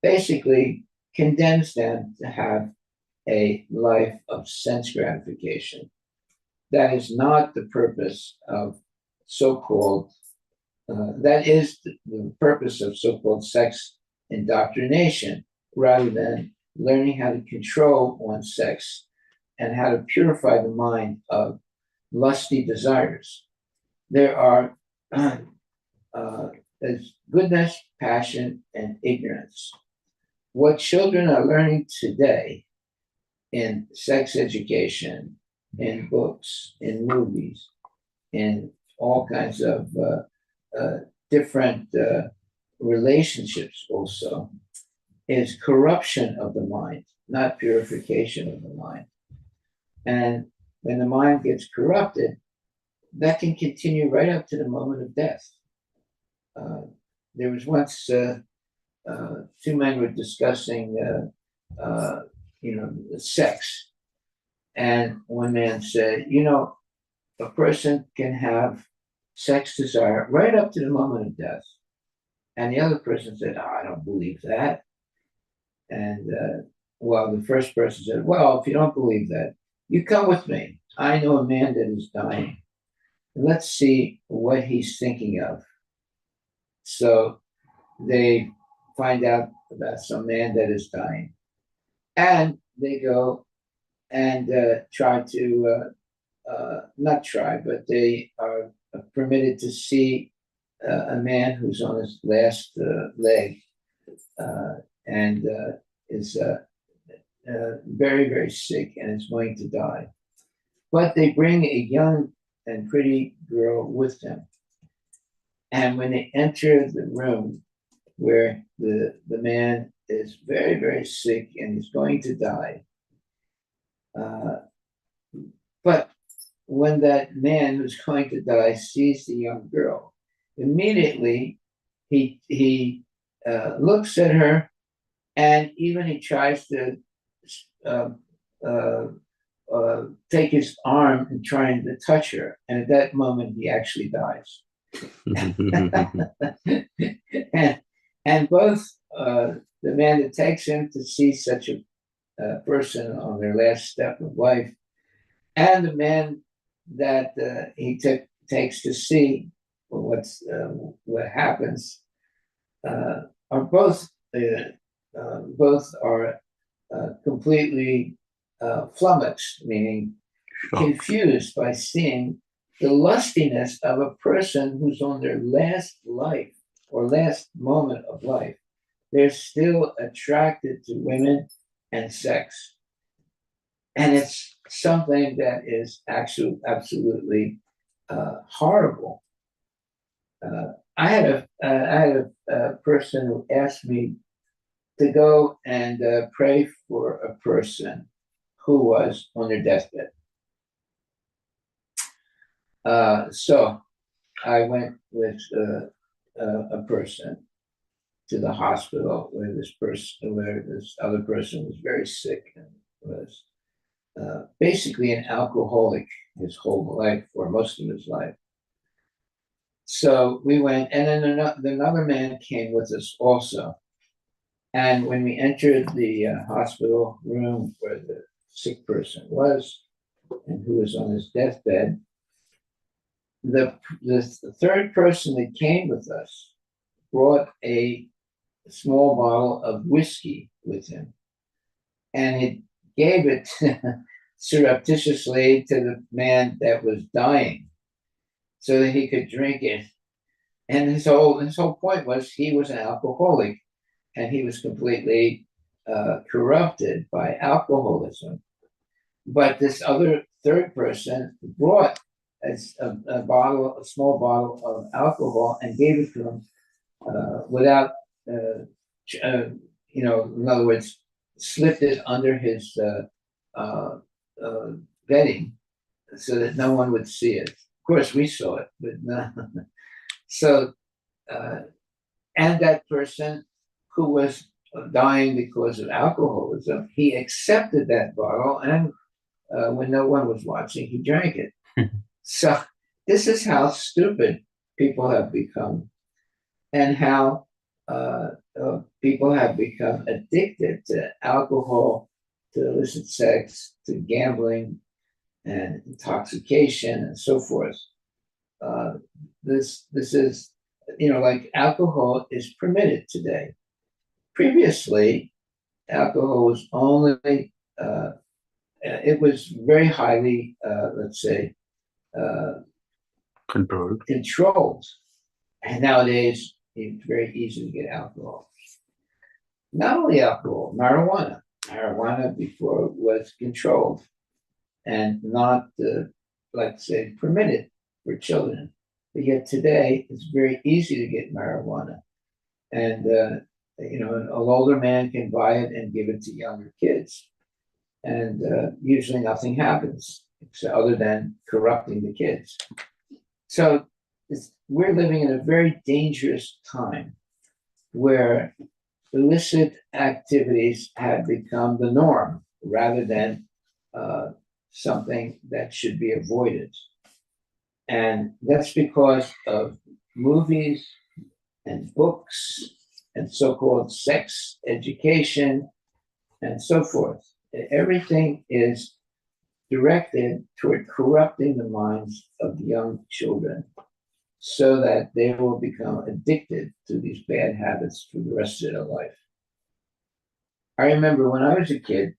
basically condemns them to have a life of sense gratification. That is not the purpose of so-called, that is the purpose of so-called sex indoctrination, rather than learning how to control one's sex and how to purify the mind of lusty desires. There are there's goodness, passion, and ignorance. What children are learning today in sex education, in books, in movies, in all kinds of different relationships also, is corruption of the mind, not purification of the mind. And when the mind gets corrupted, that can continue right up to the moment of death. There was once two men were discussing, sex, and one man said, a person can have sex desire right up to the moment of death, and the other person said, I don't believe that. And the first person said, well, if you don't believe that, you come with me. I know a man that is dying. Let's see what he's thinking of. So they find out about some man that is dying. And they go and try to, not try, but they are permitted to see a man who's on his last leg and is very, very sick and is going to die. But they bring a young and pretty girl with them. And when they enter the room where the man is very, very sick and is going to die, but when that man who's going to die sees the young girl, immediately he looks at her, and even he tries to take his arm and trying to touch her. And at that moment, he actually dies. and both the man that takes him to see such a person on their last step of life, and the man that he takes to see what happens, are both are completely flummoxed, meaning confused by seeing the lustiness of a person who's on their last life or last moment of life. They're still attracted to women and sex. And it's something that is actually absolutely horrible. I had a person who asked me to go and pray for a person who was on their deathbed. So I went with a person to the hospital where this other person was very sick and was basically an alcoholic his whole life, or most of his life. So we went, and then another man came with us also. And when we entered the hospital room where the sick person was, and who was on his deathbed, the third person that came with us brought a small bottle of whiskey with him, and he gave it surreptitiously to the man that was dying so that he could drink it. And his whole point was he was an alcoholic, and he was completely corrupted by alcoholism. But this other third person brought a small bottle of alcohol and gave it to him without, in other words, slipped it under his bedding so that no one would see it. Of course, we saw it, but no. So, and that person who was dying because of alcoholism, he accepted that bottle, and when no one was watching, he drank it. So this is how stupid people have become. and how people have become addicted to alcohol, to illicit sex, to gambling, and intoxication, and so forth. Uh, this is, like alcohol is permitted today. Previously, alcohol was only it was very highly, let's say, uh, controlled, and nowadays it's very easy to get alcohol. Not only alcohol, marijuana. Marijuana before was controlled and not, let's say, permitted for children. But yet today, it's very easy to get marijuana. And, an older man can buy it and give it to younger kids. And usually nothing happens other than corrupting the kids. So we're living in a very dangerous time where illicit activities have become the norm rather than something that should be avoided. And that's because of movies and books and so-called sex education and so forth. Everything is directed toward corrupting the minds of young children so that they will become addicted to these bad habits for the rest of their life. I remember when I was a kid,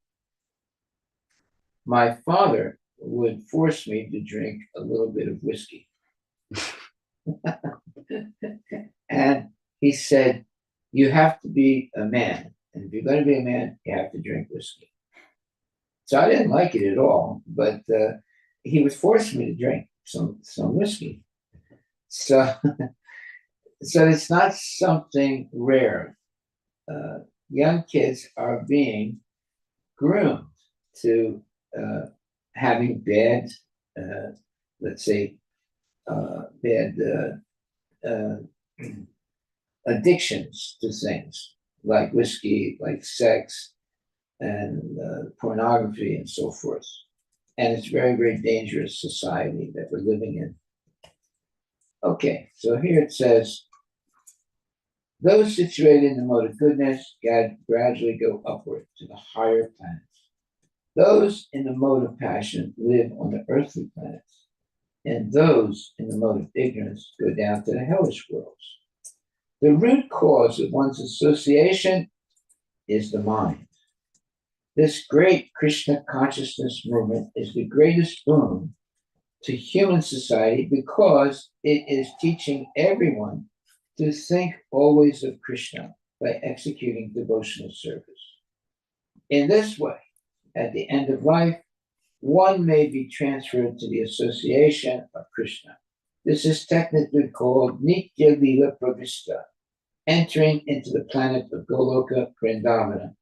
my father would force me to drink a little bit of whiskey. And he said, you have to be a man. And if you're going to be a man, you have to drink whiskey. So I didn't like it at all, but he was forcing me to drink some whiskey. So, so it's not something rare. Young kids are being groomed to having bad, let's say, bad addictions to things like whiskey, like sex, and pornography, and so forth. And it's very, very dangerous society that we're living in. Okay, so here it says, those situated in the mode of goodness gradually go upward to the higher planets. Those in the mode of passion live on the earthly planets, and those in the mode of ignorance go down to the hellish worlds. The root cause of one's association is the mind. This great Krishna consciousness movement is the greatest boon to human society because it is teaching everyone to think always of Krishna by executing devotional service. In this way, at the end of life, one may be transferred to the association of Krishna. This is technically called Nitya Lila Pravista, entering into the planet of Goloka Vrindavana.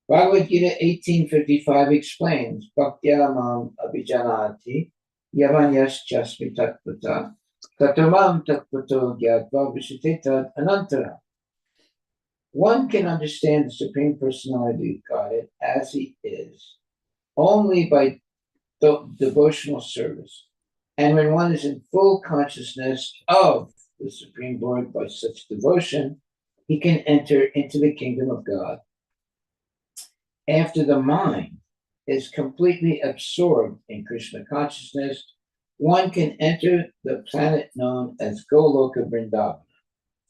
Bhagavad Gita 18:55 explains, Bhaktya mam abhijanati yavanyas chasmi tatpata tatamam tatpato gyatva vishiteta anantara. One can understand the Supreme Personality of Godhead as he is only by devotional service. And when one is in full consciousness of the Supreme Lord by such devotion, he can enter into the kingdom of God. After the mind is completely absorbed in Krishna consciousness, one can enter the planet known as Goloka Vrindavana.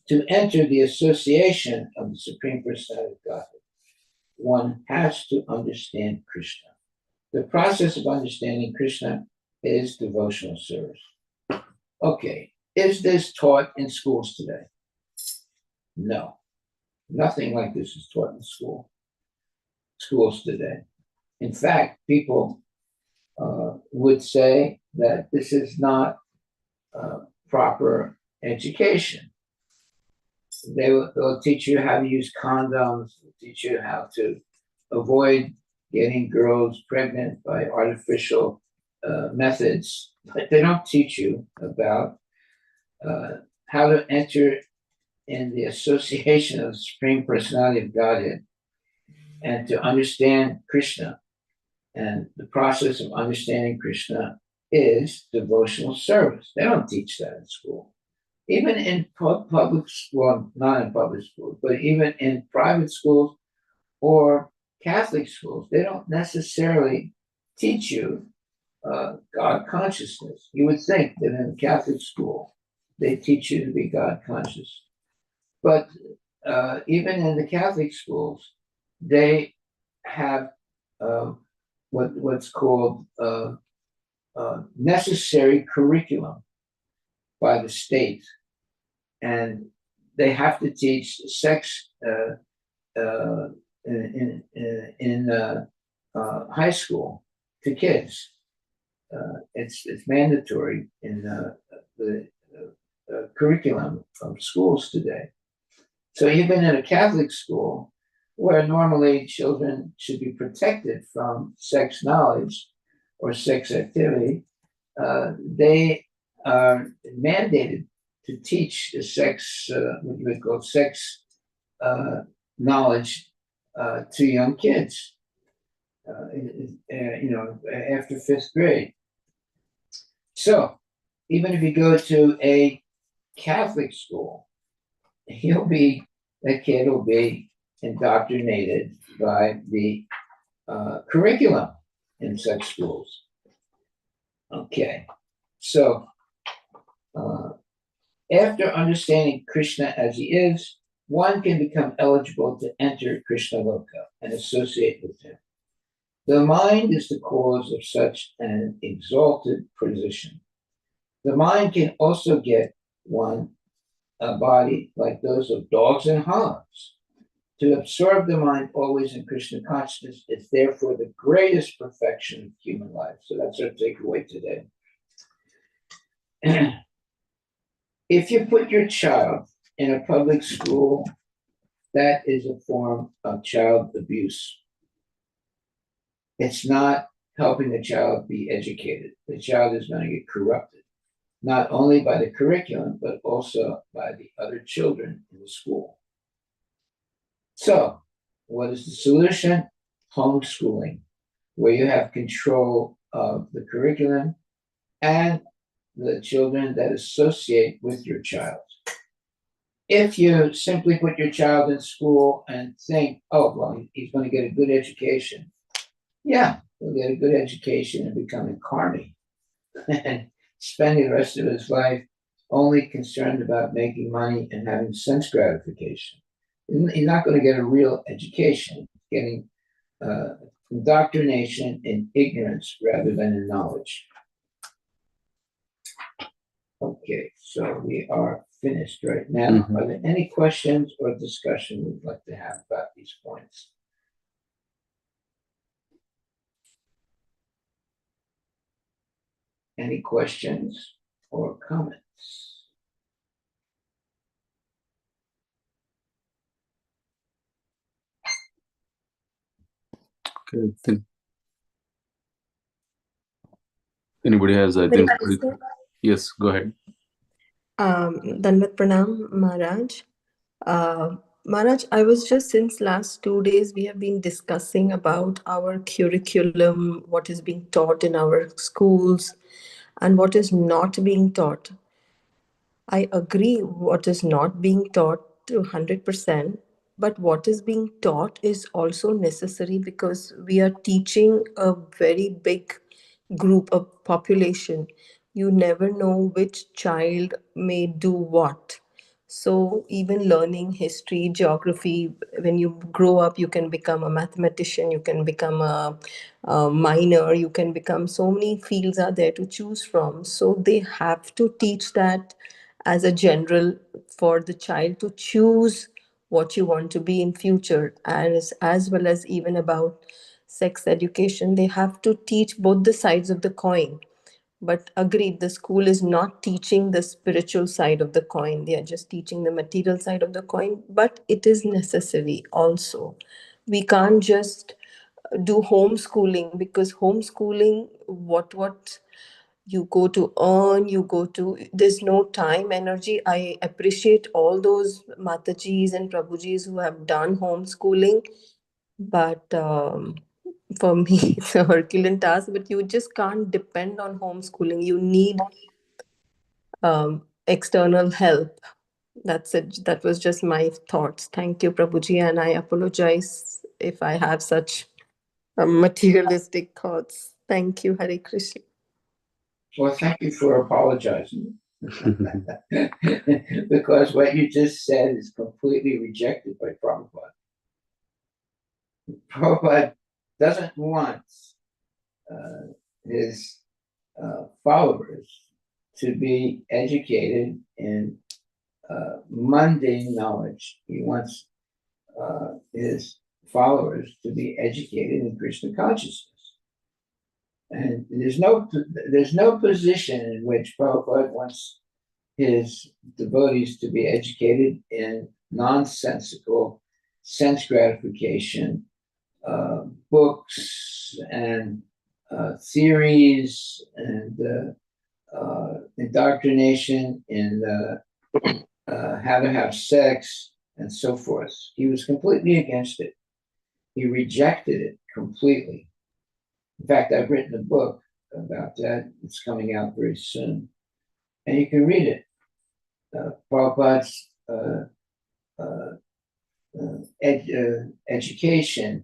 To enter the association of the Supreme Personality of Godhead, one has to understand Krishna. The process of understanding Krishna is devotional service. Okay, is this taught in schools today? No, nothing like this is taught in schools today. In fact, people would say that this is not proper education. They'll teach you how to use condoms, they'll teach you how to avoid getting girls pregnant by artificial methods, but they don't teach you about how to enter in the association of the Supreme Personality of Godhead and to understand Krishna. And the process of understanding Krishna is devotional service. They don't teach that in school. even in public, well, not in public schools, but even in private schools or Catholic schools, they don't necessarily teach you God consciousness. You would think that in a Catholic school, they teach you to be God conscious. But even in the Catholic schools, they have what's called necessary curriculum by the state, and they have to teach sex in high school to kids. It's mandatory in the curriculum of schools today. So even in a Catholic school, where normally children should be protected from sex knowledge or sex activity, they are mandated to teach the sex, what you would call sex knowledge to young kids, after fifth grade. So even if you go to a Catholic school, that kid will be indoctrinated by the curriculum in such schools. Okay, so after understanding Krishna as he is, one can become eligible to enter Krishna Loka and associate with him. The mind is the cause of such an exalted position. The mind can also get one a body like those of dogs and hogs. To absorb the mind always in Krishna consciousness is therefore the greatest perfection of human life. So that's our takeaway today. If you put your child in a public school, that is a form of child abuse. It's not helping the child be educated. The child is going to get corrupted, not only by the curriculum, but also by the other children in the school. So, what is the solution? Homeschooling, where you have control of the curriculum and the children that associate with your child. If you simply put your child in school and think, oh, well, he's going to get a good education, yeah, he'll get a good education and become a carny and spend the rest of his life only concerned about making money and having sense gratification. He's not going to get a real education, getting indoctrination in ignorance rather than in knowledge. Okay, so we are finished right now. Mhm. Are there any questions or discussion we'd like to have about these points? Any questions or comments? Okay, then anybody has, I think, yes, go ahead. Danvat Pranam, Maharaj. Maharaj, I was just, since last 2 days, we have been discussing about our curriculum, what is being taught in our schools, and what is not being taught. I agree what is not being taught to 100%, but what is being taught is also necessary because we are teaching a very big group of population. You never know which child may do what. So even learning history, geography, when you grow up, you can become a mathematician, you can become a miner, you can become, so many fields are there to choose from. So they have to teach that as a general for the child to choose what you want to be in future, and as well as even about sex education, they have to teach both the sides of the coin. But agreed, the school is not teaching the spiritual side of the coin, they are just teaching the material side of the coin, but it is necessary also. We can't just do homeschooling, because homeschooling, what you go to earn, you go to, there's no time, energy. I appreciate all those Matajis and Prabhujis who have done homeschooling, but for me, it's a Herculean task. But you just can't depend on homeschooling. You need external help. That's it. That was just my thoughts. Thank you, Prabhuji, and I apologize if I have such materialistic thoughts. Thank you, Hare Krishna. Well, thank you for apologizing. Because what you just said is completely rejected by Prabhupada. Prabhupada doesn't want his followers to be educated in mundane knowledge. He wants his followers to be educated in Krishna consciousness. And there's no position in which Prabhupada wants his devotees to be educated in nonsensical sense gratification, books and theories and indoctrination in how to have sex and so forth. He was completely against it. He rejected it completely. In fact, I've written a book about that. It's coming out very soon. And you can read it. Prabhupada's education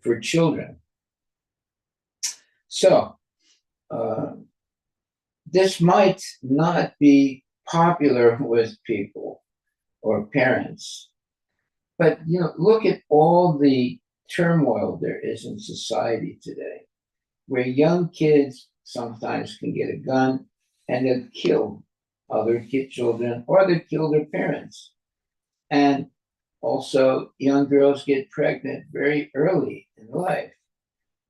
for children. So, this might not be popular with people or parents, but look at all the turmoil there is in society today, where young kids sometimes can get a gun and they'll kill other children, or they kill their parents. And also, young girls get pregnant very early in life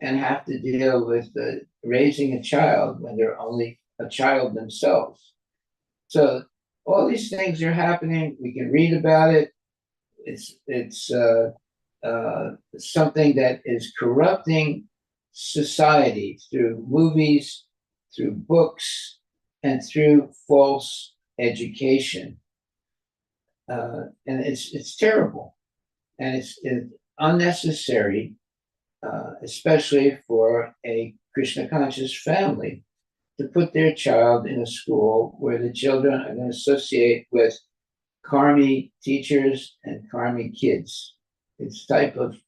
and have to deal with raising a child when they're only a child themselves. So all these things are happening. We can read about it. It's something that is corrupting society through movies, through books, and through false education. And it's terrible, and it's unnecessary, especially for a Krishna conscious family, to put their child in a school where the children are going to associate with karmi teachers and karmi kids. It's type of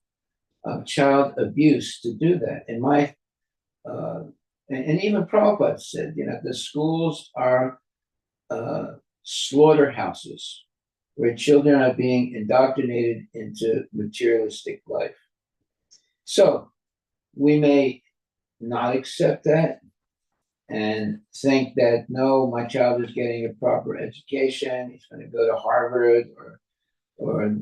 child abuse to do that. In my and even Prabhupada said, the schools are slaughterhouses where children are being indoctrinated into materialistic life. So we may not accept that and think that, no, my child is getting a proper education. He's going to go to Harvard or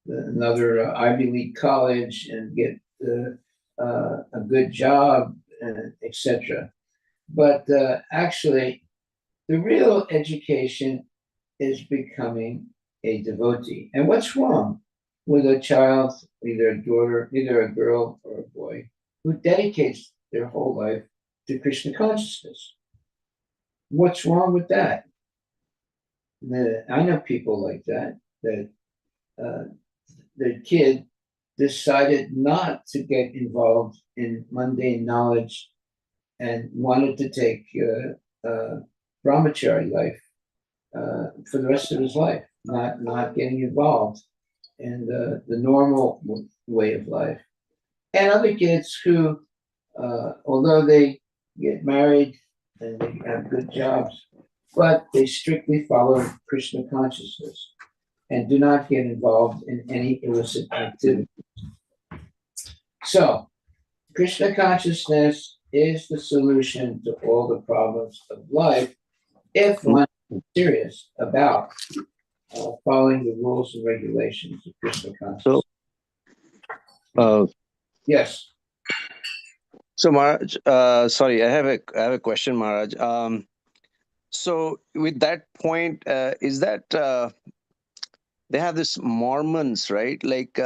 another Ivy League college and get a good job, etc. But actually, the real education is becoming a devotee. And what's wrong with a child, either a daughter, either a girl or a boy, who dedicates their whole life to Krishna consciousness? What's wrong with that? I know people like that the kid decided not to get involved in mundane knowledge and wanted to take brahmachari life for the rest of his life, not getting involved in the normal way of life. And other kids who, although they get married and they have good jobs, but they strictly follow Krishna consciousness and do not get involved in any illicit activity. So, Krishna consciousness is the solution to all the problems of life if one is serious about following the rules and regulations of Krishna consciousness. Yes. So Maharaj, sorry, I have a question, Maharaj. So with that point, is that they have this Mormons, right? Like,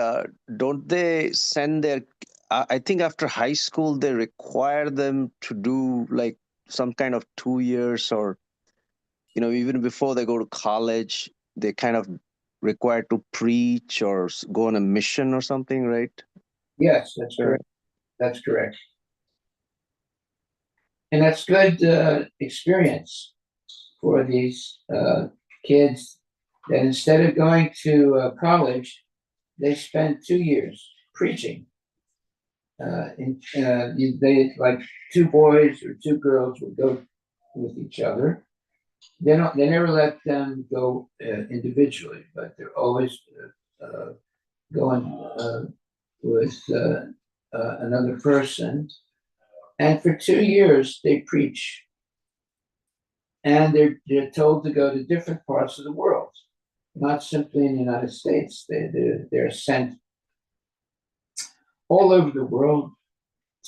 don't they send their? I think after high school they require them to do like some kind of 2 years, or even before they go to college, they kind of required to preach or go on a mission or something, right? Yes, that's correct. That's correct. And that's good experience. for these kids that instead of going to college, they spend 2 years preaching. They like 2 boys or 2 girls would go with each other. They never let them go individually, but they're always going with another person. And for 2 years, they preach. And they're told to go to different parts of the world, not simply in the United States. They're sent all over the world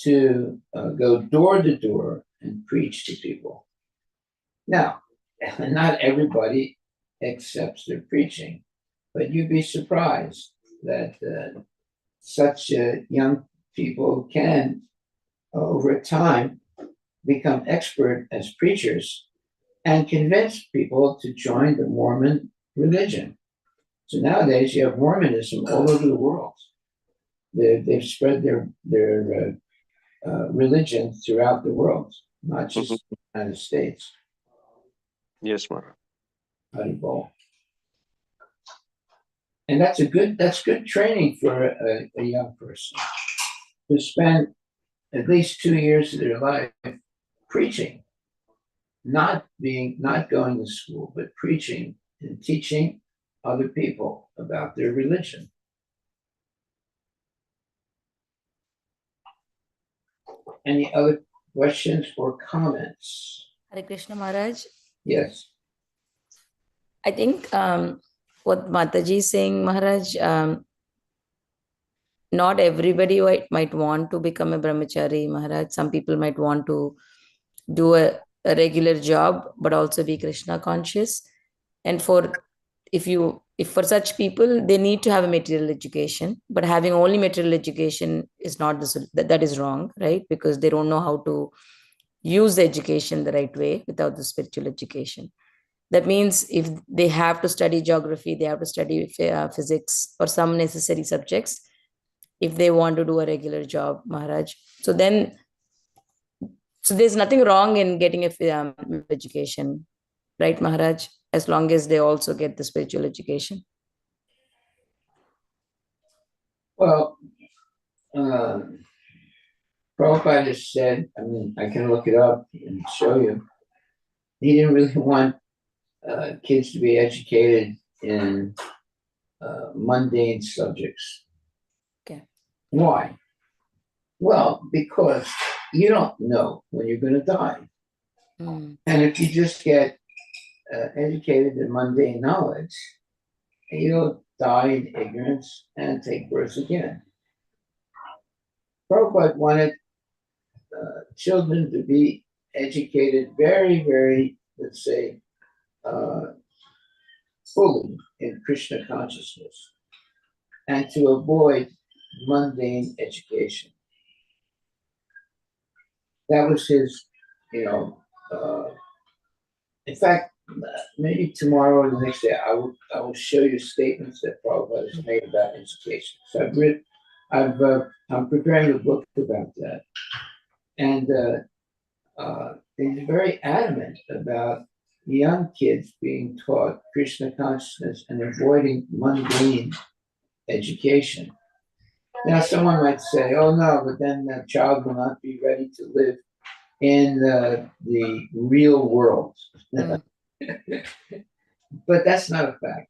to go door to door and preach to people. Now, not everybody accepts their preaching, but you'd be surprised that such young people can, over time, become expert as preachers and convince people to join the Mormon religion. So nowadays you have Mormonism all over the world. They've spread their religion throughout the world, not just the United States. Yes, Maharaj. Haribol. And that's good training for a young person to spend at least 2 years of their life preaching, not going to school, but preaching and teaching other people about their religion. Any other questions or comments? Hare Krishna Maharaj. Yes. I think what Mataji is saying, Maharaj, not everybody might want to become a brahmachari, Maharaj. Some people might want to do a regular job, but also be Krishna conscious. And if for such people, they need to have a material education, but having only material education is not that is wrong, right? Because they don't know how to use the education the right way without the spiritual education. That means if they have to study geography, they have to study physics or some necessary subjects if they want to do a regular job, Maharaj. So there's nothing wrong in getting a education, right, Maharaj? As long as they also get the spiritual education. Well, Prabhupada has said, I mean, I can look it up and show you. He didn't really want kids to be educated in mundane subjects. Okay. Why? Well, because you don't know when you're going to die. Mm. And if you just get educated in mundane knowledge, you'll die in ignorance and take birth again. Prabhupada wanted children to be educated very, very, let's say, fully in Krishna consciousness and to avoid mundane education. That was his, in fact, maybe tomorrow or the next day, I will show you statements that Prabhupada has made about education. So I'm preparing a book about that. And he's very adamant about young kids being taught Krishna consciousness and avoiding mundane education. Now, someone might say, oh no, but then the child will not be ready to live in the real world. Mm. But that's not a fact.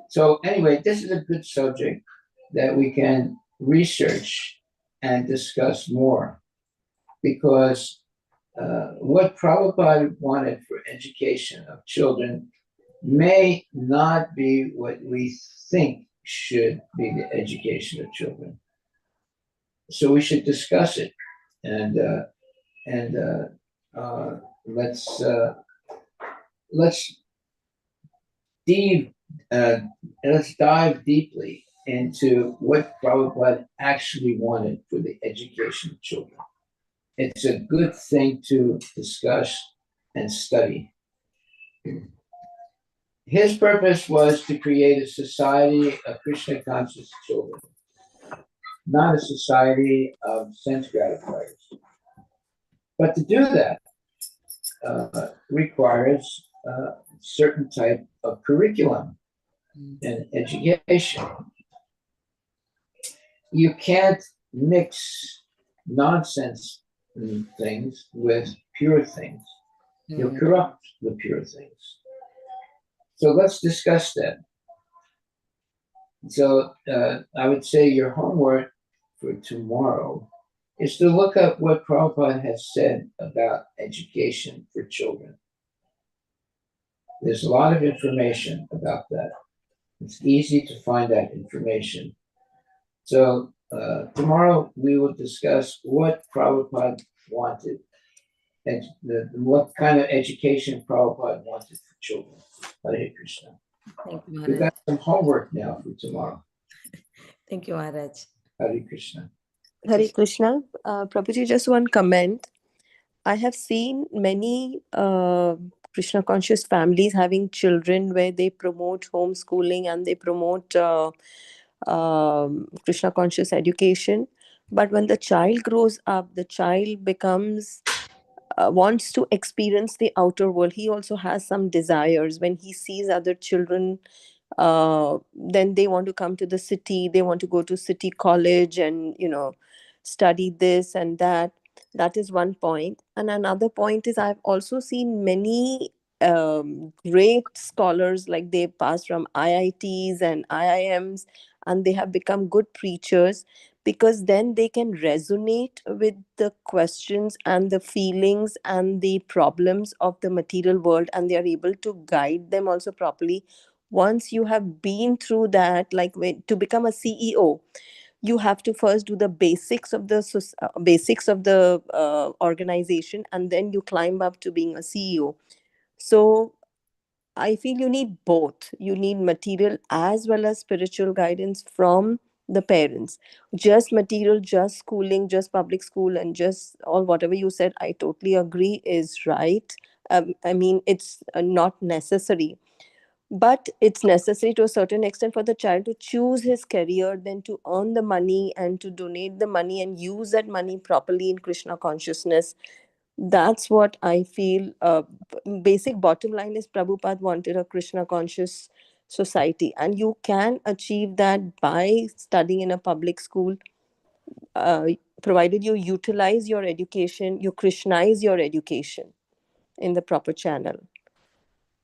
So anyway, this is a good subject that we can research and discuss more, because what Prabhupada wanted for education of children may not be what we think should be the education of children. So we should discuss it, and let's dive deeply into what Prabhupada actually wanted for the education of children. It's a good thing to discuss and study. His purpose was to create a society of Krishna conscious children, not a society of sense gratifiers. But to do that, requires a certain type of curriculum and education. You can't mix nonsense things with pure things. You'll corrupt the pure things. So let's discuss that. So I would say your homework for tomorrow is to look up what Prabhupada has said about education for children. There's a lot of information about that. It's easy to find that information. So tomorrow we will discuss what Prabhupada wanted and what kind of education Prabhupada wanted for children. Hare Krishna. Thank you, We've Maharaj. got some homework now for tomorrow. Thank you, Maharaj. Hare Krishna. Hare Krishna. Prabhuji, just one comment. I have seen many Krishna conscious families having children where they promote homeschooling and they promote Krishna conscious education. But when the child grows up, the child becomes wants to experience the outer world. He also has some desires. When he sees other children, then they want to come to the city. They want to go to city college and study this and that. That is one point. And another point is I've also seen many great scholars, like they pass from IITs and IIMs, and they have become good preachers, because then they can resonate with the questions and the feelings and the problems of the material world, and they are able to guide them also properly. Once you have been through that, like to become a CEO, you have to first do the basics of the organization, and then you climb up to being a CEO. So I feel you need both. You need material as well as spiritual guidance from the parents. Just material, just schooling, just public school, and just all whatever you said, I totally agree is right. I mean, it's not necessary, but it's necessary to a certain extent for the child to choose his career, then to earn the money and to donate the money and use that money properly in Krishna consciousness. That's what I feel. Basic bottom line is Prabhupada wanted a Krishna conscious society, and you can achieve that by studying in a public school, provided you utilize your education, you Krishnaize your education in the proper channel.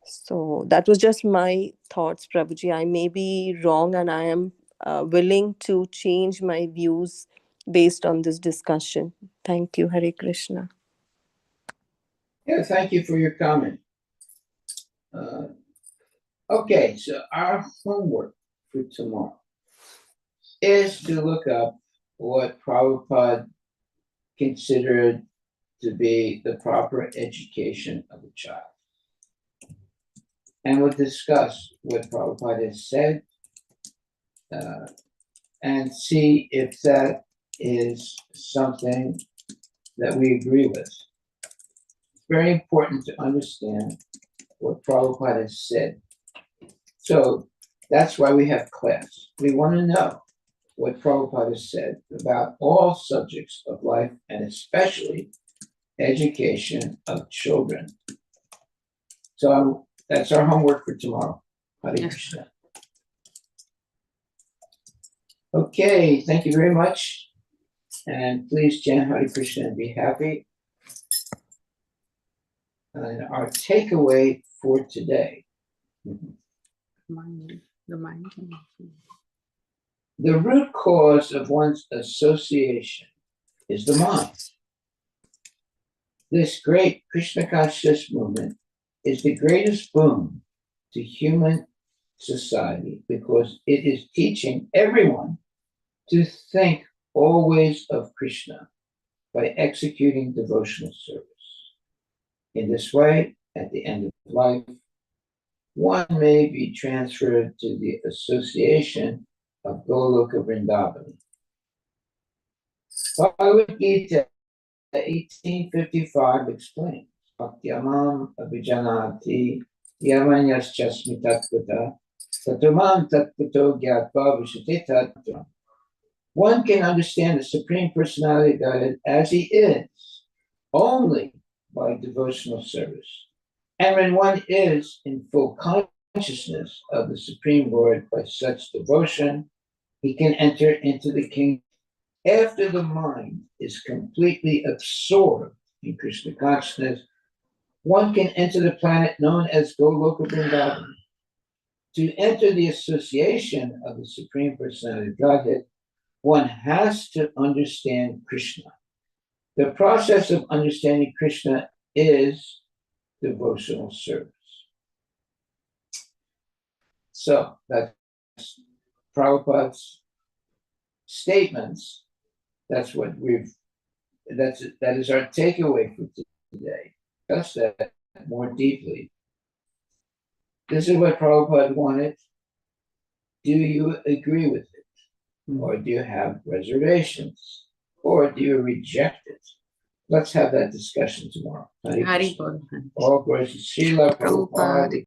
So that was just my thoughts, Prabhuji. I may be wrong, and I am willing to change my views based on this discussion. Thank you, Hare Krishna. Yeah, thank you for your comment. Okay, so our homework for tomorrow is to look up what Prabhupada considered to be the proper education of a child. And we'll discuss what Prabhupada has said and see if that is something that we agree with. It's very important to understand what Prabhupada has said. So that's why we have class. We want to know what Prabhupada has said about all subjects of life, and especially education of children. So that's our homework for tomorrow. Hare Krishna. Okay, thank you very much. And please chant Hare Krishna and be happy. And our takeaway for today. The root cause of one's association is the mind. This great Krishna conscious movement is the greatest boon to human society because it is teaching everyone to think always of Krishna by executing devotional service. In this way, at the end of life, one may be transferred to the association of Goloka Vrindavan. Bhagavad Gita 1855 explains, Bhaktyamam abhijanati yamanyaschasmi tatvata tatumam tatvato gyatva vishati tattvam. One can understand the Supreme Personality of Godhead as he is only by devotional service. And when one is in full consciousness of the Supreme Lord by such devotion, he can enter into the kingdom. After the mind is completely absorbed in Krishna consciousness, one can enter the planet known as Goloka Vrindavan. To enter the association of the Supreme Personality of Godhead, one has to understand Krishna. The process of understanding Krishna is devotional service. So that's Prabhupada's statements. That's what that is our takeaway for today. Discuss that more deeply. This is what Prabhupada wanted. Do you agree with it? Or do you have reservations? Or do you reject it? Let's have that discussion tomorrow. Hari Bol. All glories to Srila Prabhupada.